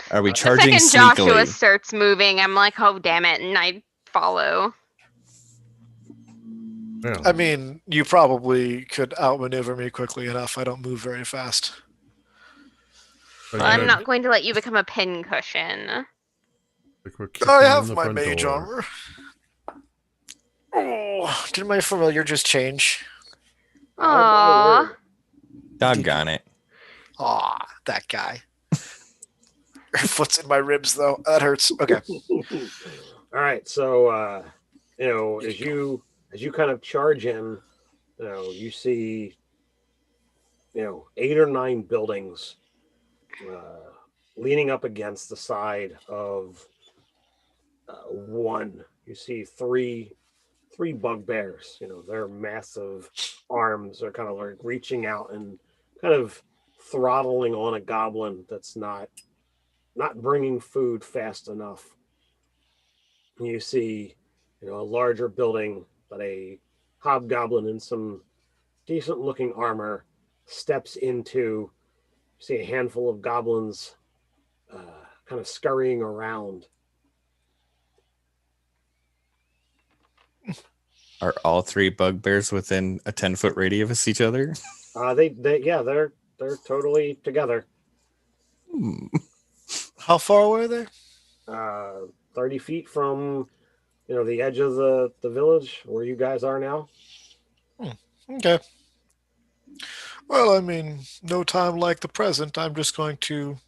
Are we The charging second sneakily? Joshua starts moving, I'm like, oh damn it, and I follow. Well, I mean, you probably could outmaneuver me quickly enough. I don't move very fast. Well, I'm not going to let you become a pincushion. I have my mage armor. Oh, did my familiar just change? Aww. Doggone it. Aw, that guy. Her foot's in my ribs, though. That hurts. Okay. All right. So, as you kind of charge in, you see, 8 or 9 buildings leaning up against the side of one. You see three bugbears. Their massive arms are kind of like reaching out and kind of throttling on a goblin that's not bringing food fast enough. And you see, a larger building, but a hobgoblin in some decent looking armor steps into. You see a handful of goblins kind of scurrying around. Are all 3 bugbears within a 10-foot radius of each other? They're totally together. How far away are they? 30 feet from the edge of the village where you guys are now. Okay. Well, I mean, no time like the present. I'm just going to...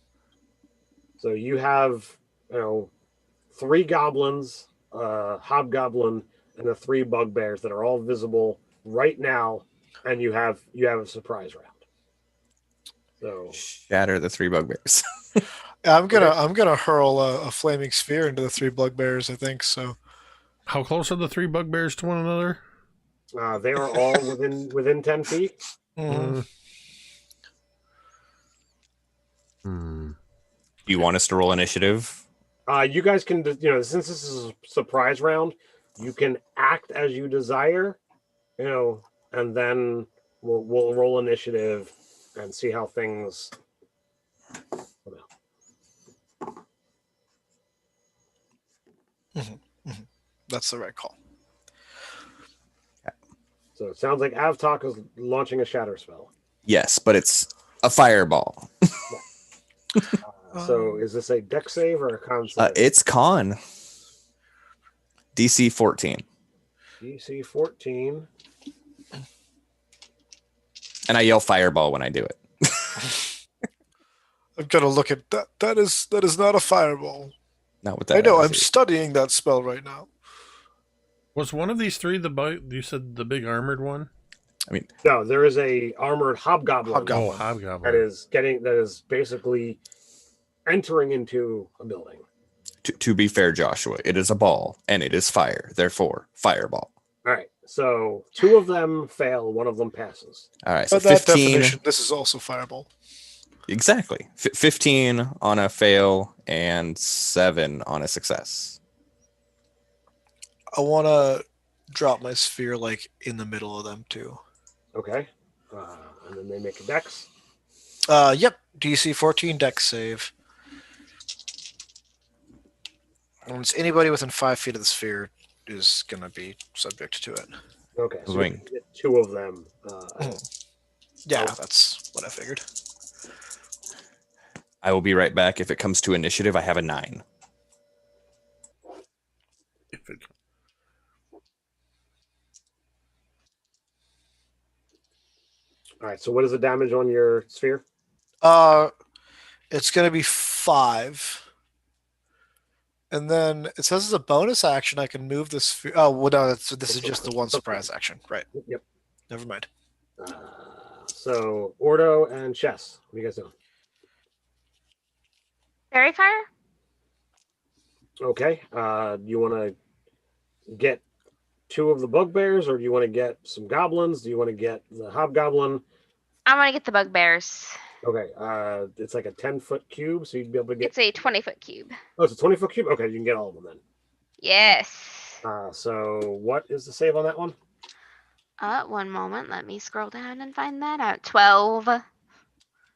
So you have 3 goblins, hobgoblin, and the 3 bugbears that are all visible right now, and you have a surprise round. So Shatter the 3 bugbears. I'm gonna hurl a flaming sphere into the 3 bugbears, I think, so... How close are the 3 bugbears to one another? they are all within 10 feet. Mhm. You want us to roll initiative? You guys can, since this is a surprise round, you can act as you desire, and then we'll roll initiative and see how things. That's the right call. So it sounds like Avtok is launching a shatter spell. Yes, but it's a fireball. So is this a dex save or a con save? It's con. DC 14. DC 14. And I yell fireball when I do it. I've got to look at that. That is not a fireball. Not with that. I know. I'm studying that spell right now. Was one of these 3 you said the big armored one? I mean, No, there is a armored hobgoblin. Oh, hobgoblin. That is basically entering into a building. to be fair, Joshua, it is a ball and it is fire. Therefore, fireball. All right. So 2 of them fail, 1 of them passes. All right. So By that 15. definition, this is also fireball. Exactly. 15 on a fail and 7 on a success. I want to drop my sphere like in the middle of them too. Okay. And then they make a dex. Yep. DC 14 dex save. And it's anybody within 5 feet of the sphere is gonna be subject to it. Okay, so Wait. you can get 2 of them. Yeah, Oh. that's what I figured. I will be right back. If it comes to initiative, I have a 9. If it- All right, so what is the damage on your sphere? It's gonna be 5. And then it says as a bonus action, I can move this. Oh, well, no, this is just the one surprise action, right? Yep. Never mind. So Ordo and Chess, what are you guys doing? Fairy fire? Okay. You want to get 2 of the bugbears, or do you want to get some goblins? Do you want to get the hobgoblin? I want to get the bugbears. Okay. It's like a 10-foot cube, so you'd be able to get. It's a 20-foot cube. Oh, it's a 20-foot cube. Okay, you can get all of them then. Yes. So what is the save on that one? One moment. Let me scroll down and find that out. 12.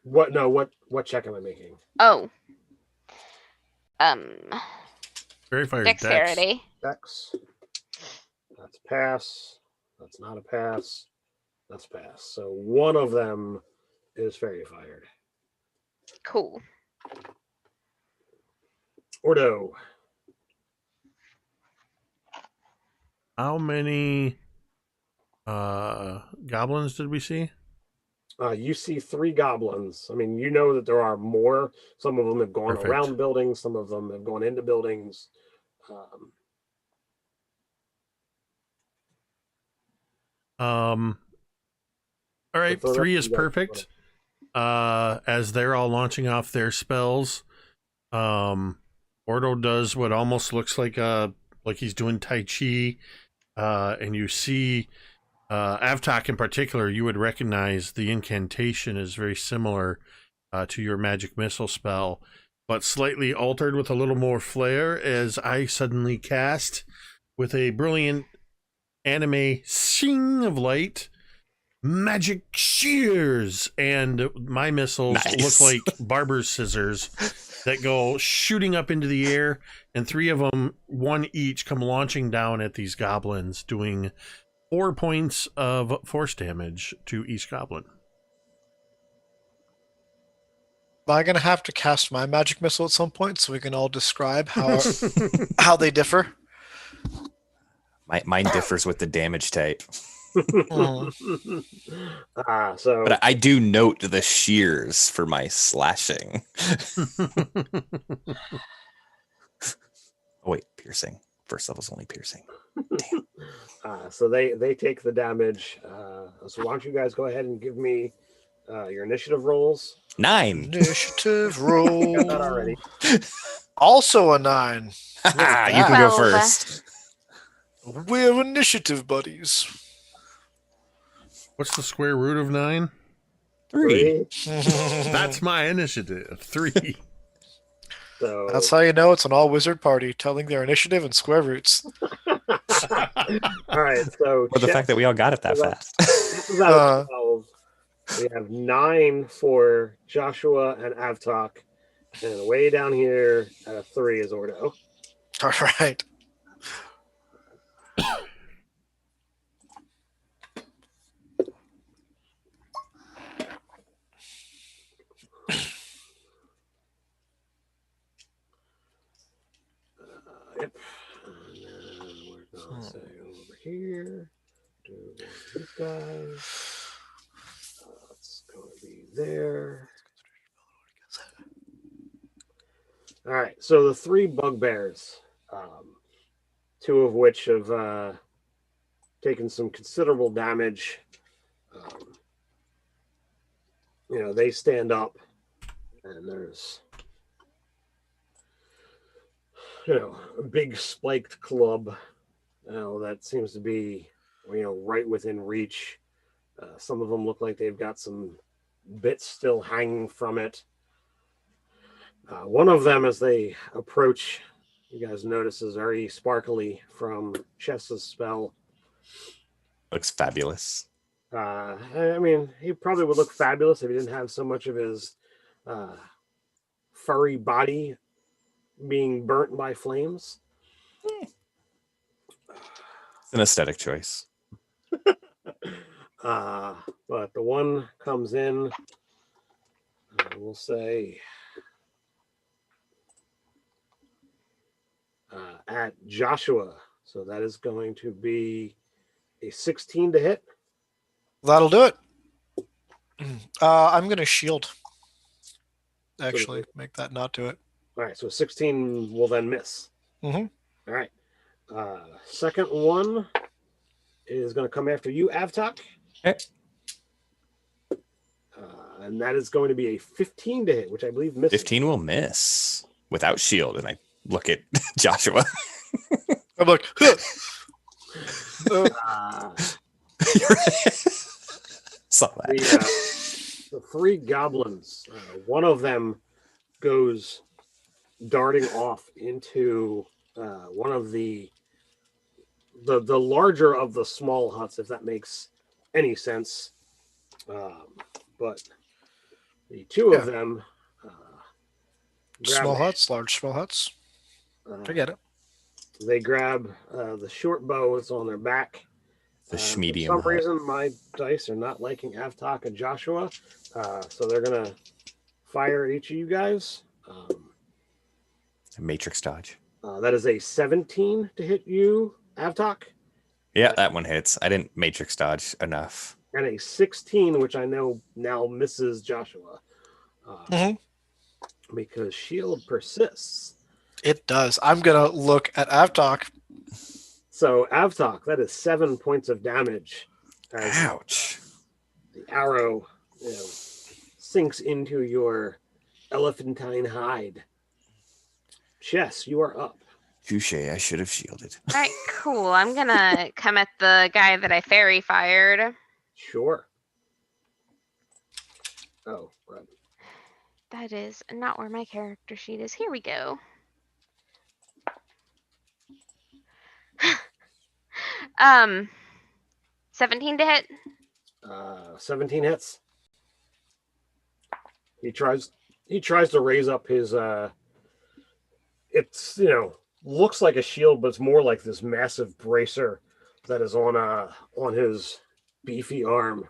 What? No. What check am I making? Oh. Fairy fire Dexterity. Dex. That's a pass. That's not a pass. That's a pass. So one of them is fairy fired. Cool. Ordo. How many goblins did we see? You see 3 goblins. I mean, you know that there are more. Some of them have gone Perfect. around buildings. Some of them have gone into buildings. All right, So 3 that's is what you guys perfect. As they're all launching off their spells, Ordo does what almost looks like he's doing Tai Chi, and you see Avtok in particular. You would recognize the incantation is very similar to your magic missile spell, but slightly altered with a little more flair. As I suddenly cast with a brilliant anime shing of light. Magic shears, and my missiles Nice. look like barber's scissors that go shooting up into the air, and 3 of them, 1 each, come launching down at these goblins, doing 4 points of force damage to each goblin. Am I gonna have to cast my magic missile at some point so we can all describe how they differ? Mine differs with the damage type. So But I do note the shears for my slashing. Oh, wait, piercing. First level's only piercing. so they take the damage. So why don't you guys go ahead and give me your initiative rolls? 9. Initiative Got roll. that already. Also a 9. You can go 12. first. We're initiative buddies. What's the square root of 9? 3. That's my initiative. 3. So That's how you know it's an all wizard party, telling their initiative and square roots. all right. So Or the fact that we all got it that fast. this is out of 12. We have 9 for Joshua and Avtok, and way down here at a 3 is Ordo. All right. Yep. And then we're going to say over here, do one of these guys. It's going to be there. All right. So the 3 bugbears, 2 of which have taken some considerable damage. They stand up, and there's a big spiked club that seems to be right within reach. Some of them look like they've got some bits still hanging from it. One of them, as they approach, you guys notice is very sparkly from Chess's spell. Looks fabulous. I mean, he probably would look fabulous if he didn't have so much of his furry body being burnt by flames. It's an aesthetic choice. But the one comes in, we'll say, at Joshua. So that is going to be a 16 to hit. That'll do it. I'm going to shield. Actually, make that not do it. All right, so 16 will then miss. Mm-hmm. All right. Second one is going to come after you, Avtok. Okay. And that is going to be a 15 to hit, which I believe misses. 15 will miss without shield. And I look at Joshua. I'm like, Saw that. The three goblins, one of them goes darting off into one of the larger of the small huts, if that makes any sense. But the two of them small huts, large small huts. I get it. They grab the short bow that's on their back. The schmedium. For some reason, my dice are not liking Avtok and Joshua, so they're gonna fire at each of you guys. Matrix dodge. That is a 17 to hit you, Avtok. Yeah, that one hits. I didn't matrix dodge enough. And a 16, which I know now misses Joshua. Because shield persists. It does. I'm going to look at Avtok. So, Avtok, that is 7 points of damage. Ouch. The arrow sinks into your elephantine hide. Chess, you are up. Touche, I should have shielded. All right, cool. I'm going to come at the guy that I fairy fired. Sure. Oh, right. That is not where my character sheet is. Here we go. 17 to hit. 17 hits. He tries to raise up his it's looks like a shield, but it's more like this massive bracer that is on his beefy arm.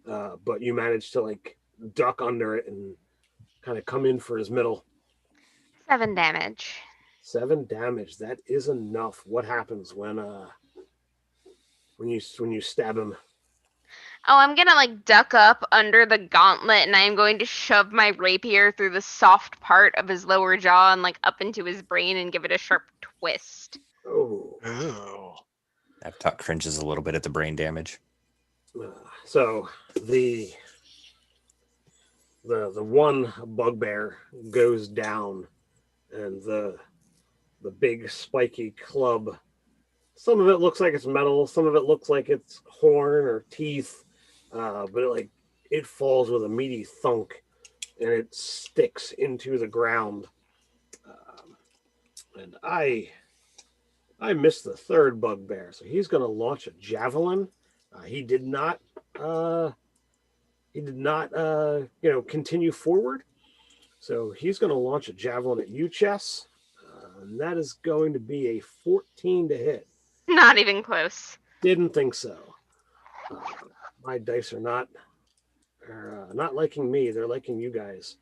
But you manage to duck under it and kind of come in for his middle. 7 damage. 7 damage. That is enough. What happens when you stab him? Oh, I'm gonna duck up under the gauntlet, and I'm going to shove my rapier through the soft part of his lower jaw and up into his brain and give it a sharp twist. Oh. Avtok cringes a little bit at the brain damage. So the one bugbear goes down, and the big spiky club. Some of it looks like it's metal. Some of it looks like it's horn or teeth. But it falls with a meaty thunk, and it sticks into the ground. And I missed the third bugbear, so he's going to launch a javelin. He did not continue forward. So he's going to launch a javelin at you, Chess. And that is going to be a 14 to hit. Not even close. Didn't think so. My dice are not liking me. They're liking you guys.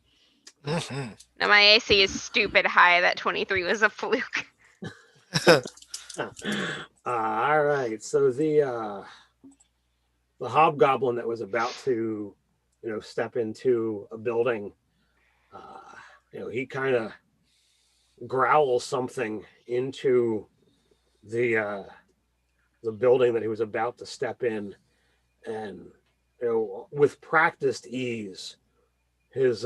Mm-hmm. Now my AC is stupid high. That 23 was a fluke. All right. So the hobgoblin that was about to, step into a building, he kind of growls something into the building that he was about to step in, and with practiced ease, his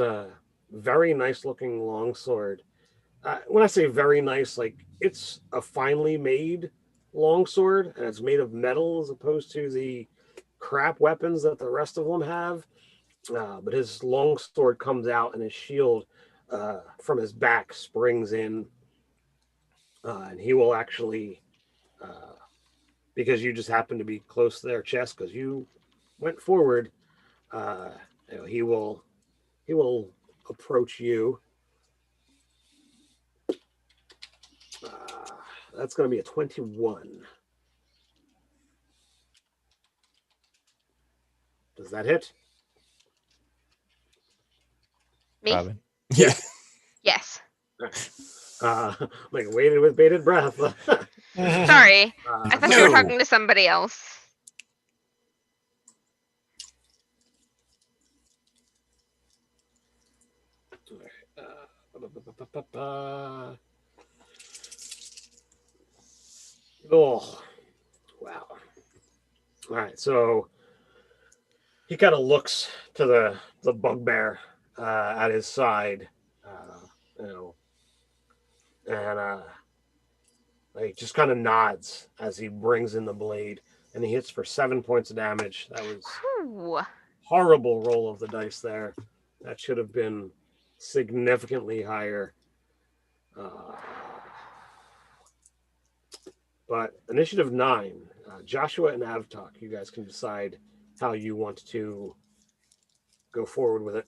very nice looking longsword. When I say very nice, it's a finely made longsword, and it's made of metal as opposed to the crap weapons that the rest of them have. But his longsword comes out, and his shield from his back springs in, and he will actually because you just happen to be close to their chest because you went forward. He will approach you. That's going to be a 21. Does that hit? Me? Robin. Yeah. Yes. Like waited with bated breath. Sorry. I thought you were No. talking to somebody else. Oh, wow. All right, so he kind of looks to the bugbear at his side, you know, and he just kind of nods as he brings in the blade, and he hits for 7 points of damage. That was Whew. horrible roll of the dice there. That should have been significantly higher. But initiative 9, Joshua and Avtok, you guys can decide how you want to go forward with it.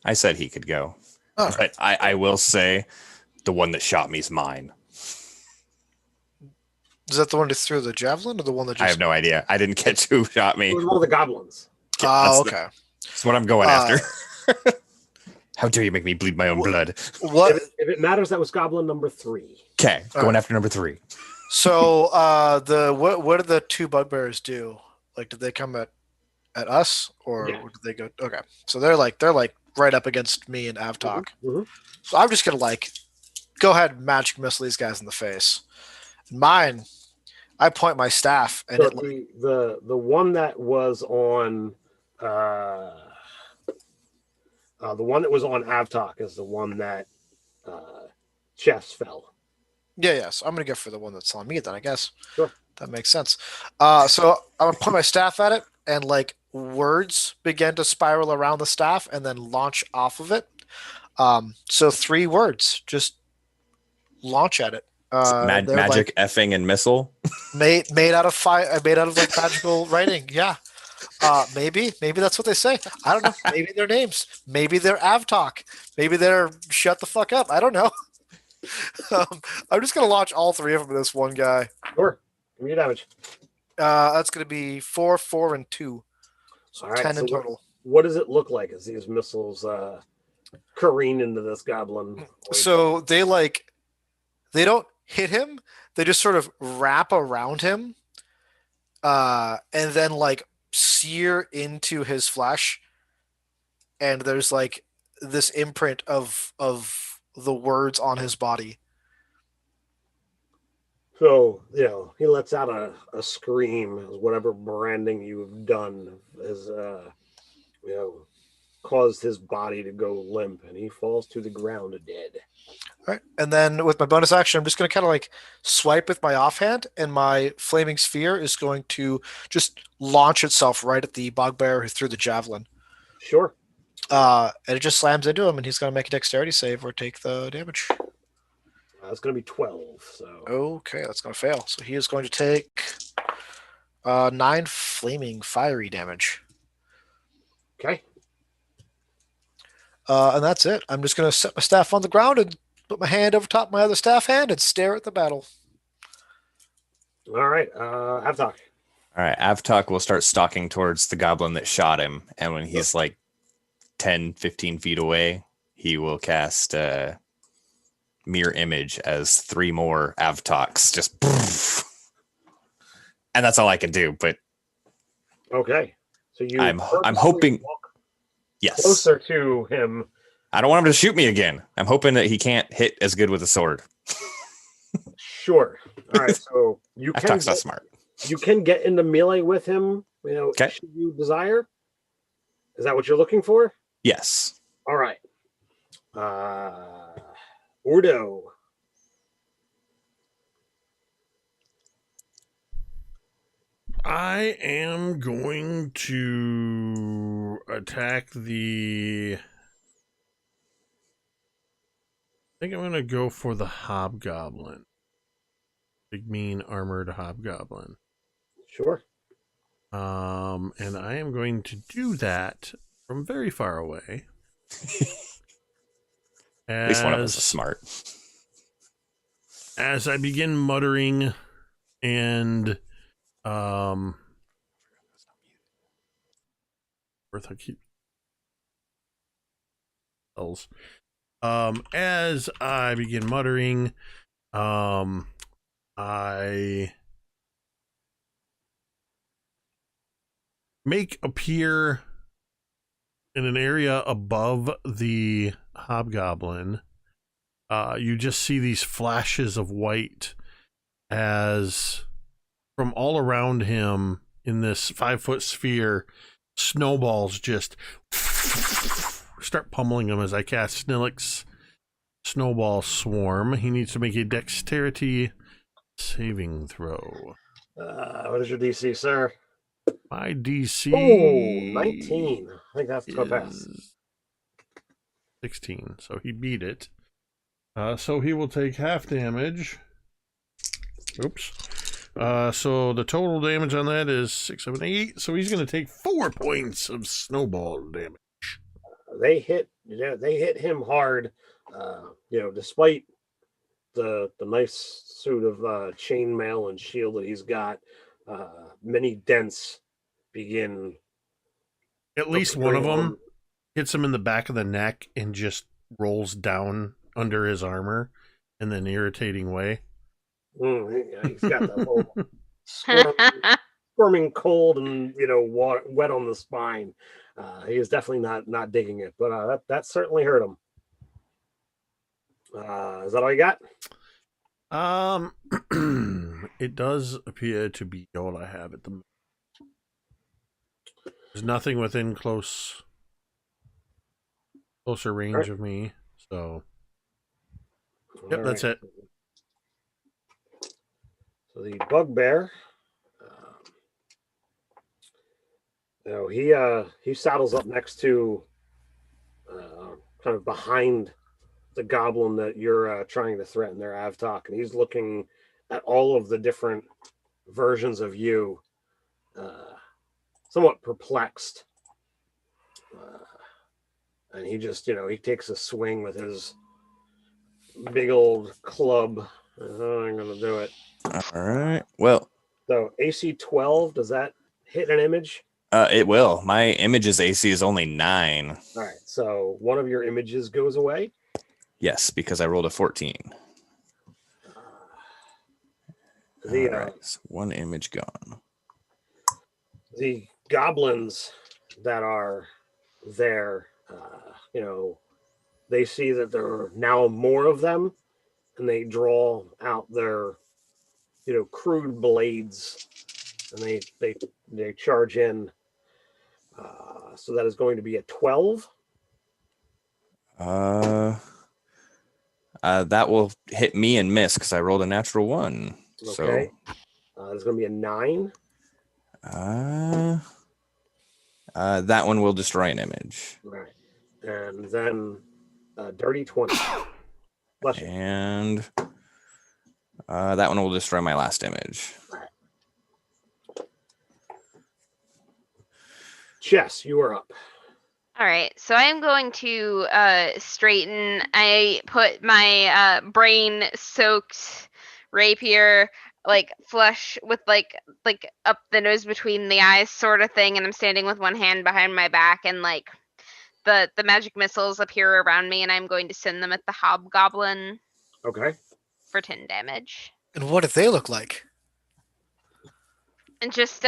I said he could go. Oh. But I will say the one that shot me is mine. Is that the one that threw the javelin or the one that just? I have no idea. I didn't catch who shot me. It was one of the goblins. Oh, That's okay. That's what I'm going after. How dare you make me bleed my own blood? What? If it matters, that was goblin number 3. Okay, All going right. after number 3. So what did the two bugbears do? Like, did they come at us or Yeah. did they go? Okay, so they're like right up against me and Avtok. Mm-hmm. So I'm just gonna go ahead and magic missile these guys in the face. Mine, I point my staff and So it the one that was on the one that was on Avtok is the one that chest fell. yeah. So I'm gonna go for the one that's on me then, I guess. Sure. That makes sense. So I'm gonna point my staff at it and words begin to spiral around the staff and then launch off of it. So 3 words just launch at it. They're Magic, effing, and missile. made out of fire, made out of magical writing. Yeah. Maybe that's what they say. I don't know. Maybe their names. Maybe they're Avtalk. Maybe they're shut the fuck up. I don't know. I'm just gonna launch all 3 of them at this one guy. Sure. Give me your damage. That's gonna be 4, 4, and 2. So All right, 10 in so total. What does it look like as these missiles careen into this goblin? So they don't hit him. They just sort of wrap around him, and then sear into his flesh. And there's this imprint of the words on his body. So, he lets out a scream as whatever branding you have done has, caused his body to go limp, and he falls to the ground dead. All right. And then with my bonus action, I'm just going to kind of swipe with my offhand, and my flaming sphere is going to just launch itself right at the bugbear who threw the javelin. Sure. And it just slams into him, and he's going to make a dexterity save or take the damage. It's going to be 12. So Okay, that's going to fail. So he is going to take 9 flaming fiery damage. okay. And that's it. I'm just going to set my staff on the ground and put my hand over top my other staff hand and stare at the battle. All right. Avtok. All right, Avtok will start stalking towards the goblin that shot him, and when he's 10, 15 feet away, he will cast mirror image as 3 more Avtoks. Just poof. And that's all I can do, but Okay. So I'm purposely hoping- walk yes. closer to him. I don't want him to shoot me again. I'm hoping that he can't hit as good with a sword. Sure. All right. So you can Avtok's not smart. you can get into melee with him. Okay. Should you desire. Is that what you're looking for? Yes. All right. Urdo. I am going to attack I think I'm going to go for the hobgoblin. Big, mean, armored hobgoblin. Sure. And I am going to do that from very far away. At least one of us is smart. As I begin muttering and as I begin muttering, I make appear in an area above the hobgoblin. You just see these flashes of white as from all around him in this 5-foot sphere, snowballs just start pummeling him as I cast Snillic's Snowball Swarm. He needs to make a dexterity saving throw. What is your DC, sir? My DC. Oh, 19. I think that's going to pass. 16. So he beat it. So he will take half damage. Oops. So the total damage on that is 6, 7, 8. So he's going to take 4 points of snowball damage. They hit him hard. Despite the nice suit of chainmail and shield that he's got, many dents begin. At least one of them hits him in the back of the neck and just rolls down under his armor in an irritating way. He's got that whole squirming cold and wet on the spine. He is definitely not digging it, but that certainly hurt him. Is that all you got? It does appear to be all I have at the moment. There's nothing within closer range of me, so yep, that's it. So the bugbear, he saddles up next to, kind of behind the goblin that you're trying to threaten there, Avtok, and he's looking at all of the different versions of you, somewhat perplexed. And he just, he takes a swing with his big old club. I'm going to do it. All right. Well, so AC 12, does that hit an image? It will. My image's AC is only 9. All right. So one of your images goes away. Yes, because I rolled a 14. All right. So one image gone. The goblins that are there, they see that there are now more of them, and they draw out their, crude blades, and they charge in. So that is going to be a 12. That will hit me and miss because I rolled a natural 1. Okay. So there's going to be a 9. That one will destroy an image. Right. And then dirty 20. Bless you. And that one will destroy my last image. Right. Jess, you are up. All right, so I'm going to straighten. I put my brain-soaked rapier flush with like up the nose between the eyes sort of thing, and I'm standing with one hand behind my back, and the magic missiles appear around me, and I'm going to send them at the hobgoblin. Okay. For 10 damage. And what do they look like? And just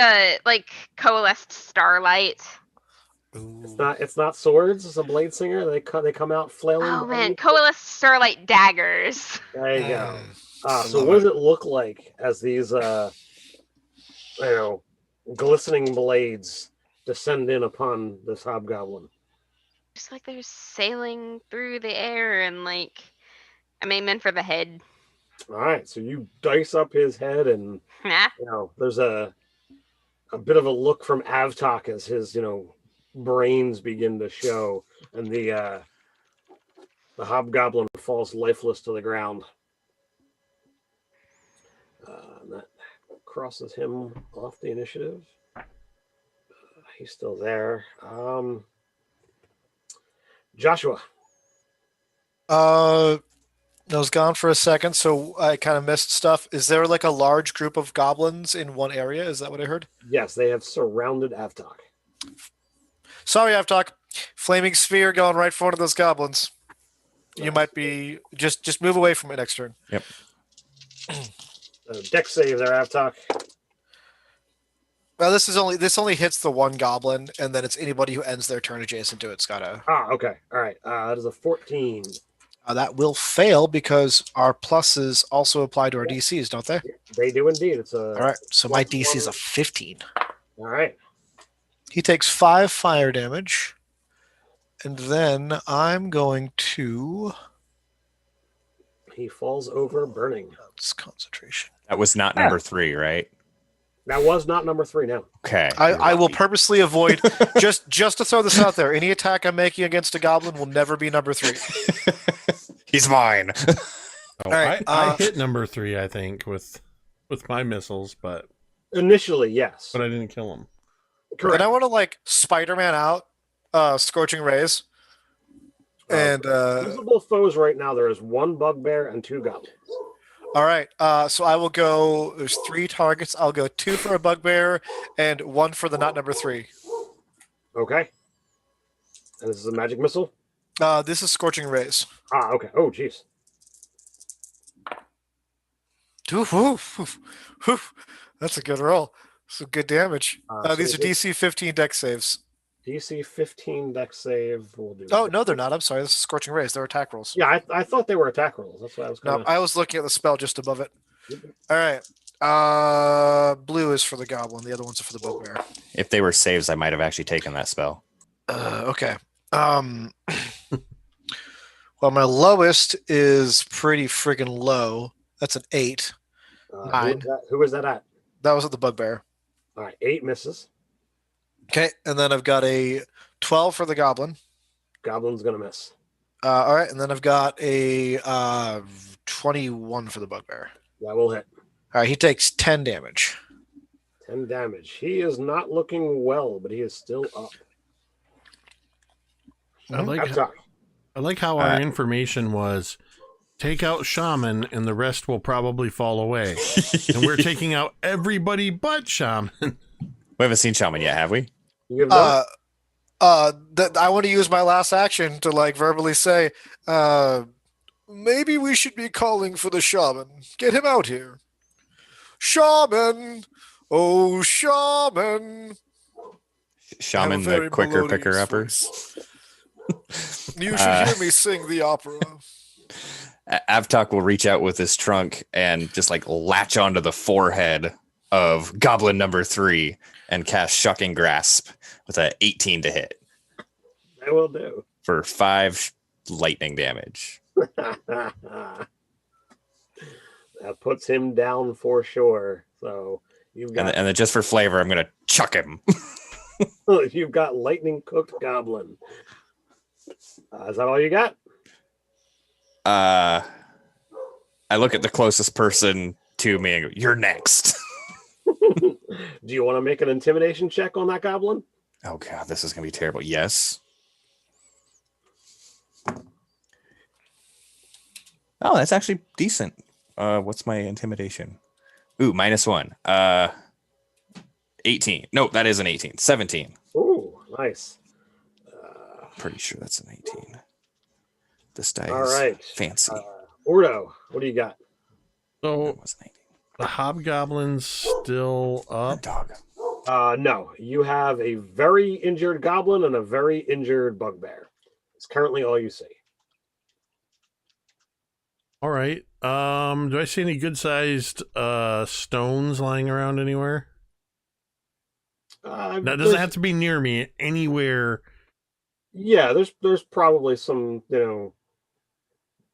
coalesced starlight. Ooh. It's not swords. It's a Bladesinger. They come out flailing. Oh man, coalesced starlight daggers. There you go. So what does it look like as these glistening blades descend in upon this hobgoblin? Just like they're sailing through the air, and I'm aiming for the head. All right, so you dice up his head, and there's a bit of a look from Avtok as his brains begin to show, and the hobgoblin falls lifeless to the ground. That crosses him off the initiative. He's still there. Joshua. I was gone for a second, so I kind of missed stuff. Is there like a large group of goblins in one area? Is that what I heard? Yes, they have surrounded Avtok. Sorry, Avtok. Flaming sphere going right for one of those goblins. You might be just move away from it next turn. Yep. Dex save there, Avtok. Well, this only hits the one goblin, and then it's anybody who ends their turn adjacent to it's gotta. Okay. All right. That is a 14. That will fail because our pluses also apply to our DCs, don't they? They do indeed. It's a. All right. So my DC is a 15. All right. He takes 5 fire damage, and then I'm going to. He falls over, burning. That's concentration. That was not number 3, right? That was not number 3 now. Okay. I will purposely avoid just to throw this out there. Any attack I'm making against a goblin will never be number 3. He's mine. Oh, right, I hit number 3, I think, with my missiles, but Initially, yes. I didn't kill him. Correct. And I want to like Spider-Man out, scorching rays, and Visible foes right now, there is 1 bugbear and 2 goblins. all right. So I will go. There's 3 targets. I'll go 2 for a bugbear and 1 for the not number 3. Okay. And this is a magic missile? This is scorching rays. Okay. Oh, jeez. That's a good roll. Some good damage. So These are DC 15 dex saves. DC 15 dex save. We'll do. Oh, no, they're not. I'm sorry. This is scorching rays. They're attack rolls. Yeah, I thought they were attack rolls. That's why I was No, kind of. I was looking at the spell just above it. All right. Blue is for the goblin. The other ones are for the bugbear. If they were saves, I might have actually taken that spell. Okay. Well, my lowest is pretty friggin' low. That's an 8. 9. Who is that at? That was at the bugbear. All right, 8 misses. Okay, and then I've got a 12 for the goblin. Goblin's gonna miss. All right, and then I've got a 21 for the bugbear. That will hit. All right, he takes 10 damage. 10 damage. He is not looking well, but he is still up. I like Avtok. I like how our information was take out shaman and the rest will probably fall away. And we're taking out everybody but shaman. We haven't seen Shaman yet, have we? You have not? I want to use my last action to like verbally say, maybe we should be calling for the shaman. Get him out here. Shaman! Oh, shaman! Shaman, Have a very the quicker melodious picker upper. voice. You should hear me sing the opera. Avtok will reach out with his trunk and just like latch onto the forehead of goblin number 3 and cast Shocking Grasp with a 18 to hit That will do. for 5 lightning damage. That puts him down for sure. So you've got And then just for flavor, I'm going to chuck him. you've got lightning cooked goblin. Is that all you got? I look at the closest person to me and go, "You're next." Do you want to make an intimidation check on that goblin? Oh god, this is going to be terrible. Yes. Oh, that's actually decent. What's my intimidation? Ooh, -1. 18. Nope, that is an 18. 17. Ooh, nice. Pretty sure that's an 18. This die All is right. fancy. Ordo, what do you got? So That was an 18. the hobgoblin's still up. Dog. No, you have a very injured goblin and a very injured bugbear. It's currently all you see. All right. Do I see any good sized stones lying around anywhere? That doesn't There's- have to be near me. Anywhere. Yeah, there's probably some,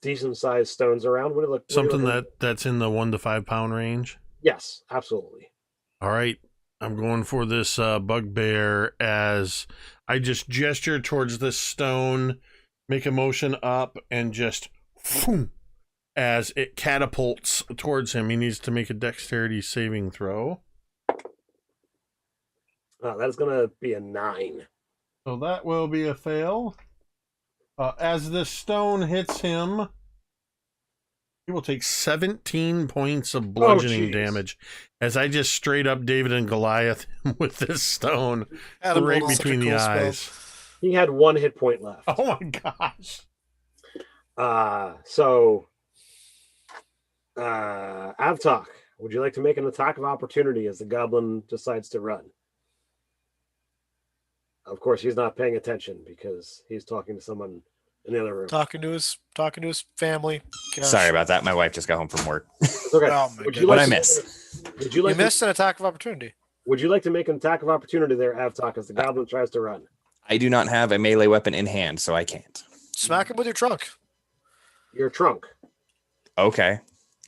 decent sized stones around. What do you look? Something that's in the 1 to 5 pound range. Yes, absolutely. All right. I'm going for this bugbear as I just gesture towards this stone, make a motion up, and just boom, as it catapults towards him. He needs to make a dexterity saving throw. That's going to be a 9. So that will be a fail. As the stone hits him, he will take 17 points of bludgeoning damage as I just straight up David and Goliath with this stone right between the eyes. He had 1 hit point left. Oh my gosh. So, Avtok, would you like to make an attack of opportunity as the goblin decides to run? Of course, he's not paying attention because he's talking to someone in the other room. Talking to his family. Gosh. Sorry about that. My wife just got home from work. It's okay. Oh my Would you What like I to- miss? Would you like You missed an attack of opportunity. Would you like to make an attack of opportunity there, Avtok, as the goblin tries to run? I do not have a melee weapon in hand, so I can't. Smack him with your trunk. Your trunk. Okay.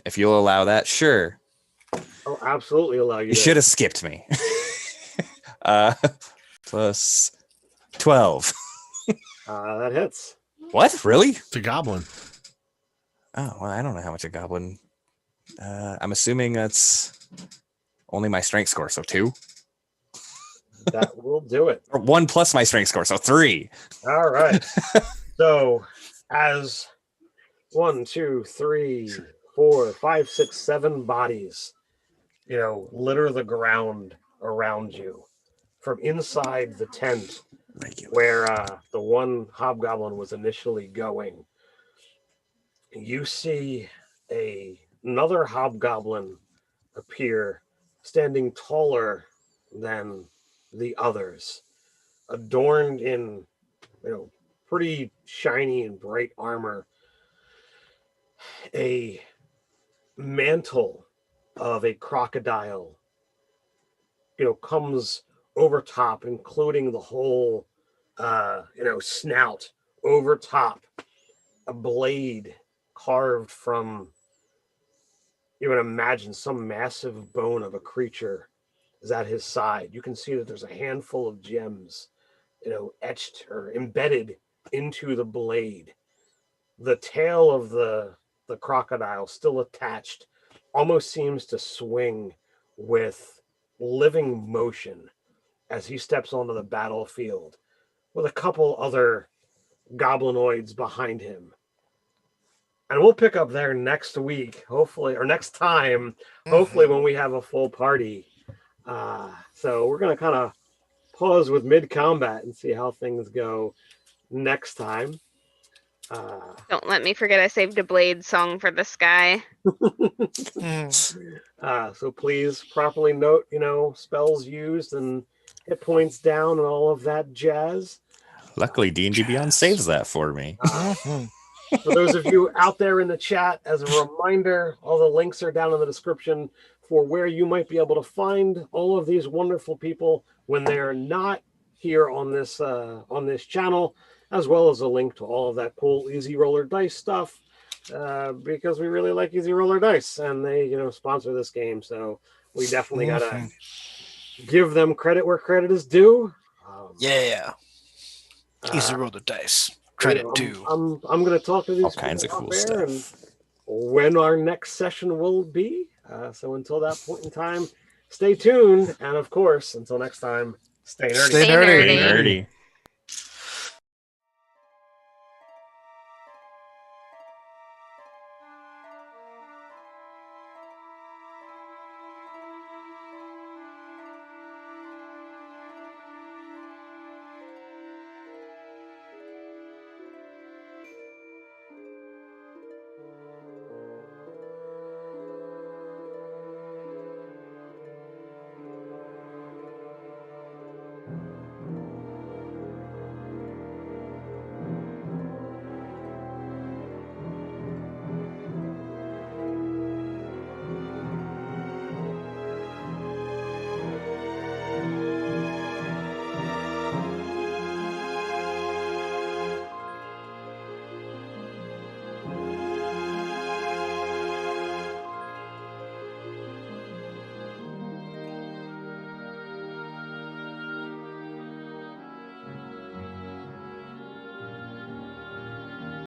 If you'll allow that, sure. I'll absolutely allow you. You should have skipped me. Plus 12. That hits. What? Really? It's a goblin. Oh, well, I don't know how much a goblin. I'm assuming that's only my strength score, so 2. That will do it. Or 1 plus my strength score, so 3. All right. So, as 1, 2, 3, 4, 5, 6, 7 bodies, litter the ground around you from inside the tent where the one hobgoblin was initially going. You see another hobgoblin appear, standing taller than the others, adorned in pretty shiny and bright armor, a mantle of a crocodile comes over top, including the whole snout over top, a blade carved from, you would imagine, some massive bone of a creature is at his side. You can see that there's a handful of gems, etched or embedded into the blade. The tail of the crocodile, still attached, almost seems to swing with living motion as he steps onto the battlefield with a couple other goblinoids behind him. And we'll pick up there next week, hopefully, or next time, hopefully when we have a full party. So we're going to kind of pause with mid-combat and see how things go next time. Don't let me forget I saved a blade song for this guy. So please properly note, spells used and hit points down and all of that jazz. Luckily, D&D Beyond saves that for me. For those of you out there in the chat, as a reminder, all the links are down in the description for where you might be able to find all of these wonderful people when they're not here on this channel, as well as a link to all of that cool Easy Roller Dice stuff, because we really like Easy Roller Dice, and they sponsor this game, so we definitely gotta give them credit where credit is due. Easy roll the dice. Credit due. I'm going to talk to these All kinds of people cool out there stuff. and when our next session will be. So until that point in time, stay tuned. And of course, until next time, stay nerdy. Stay Very nerdy. nerdy.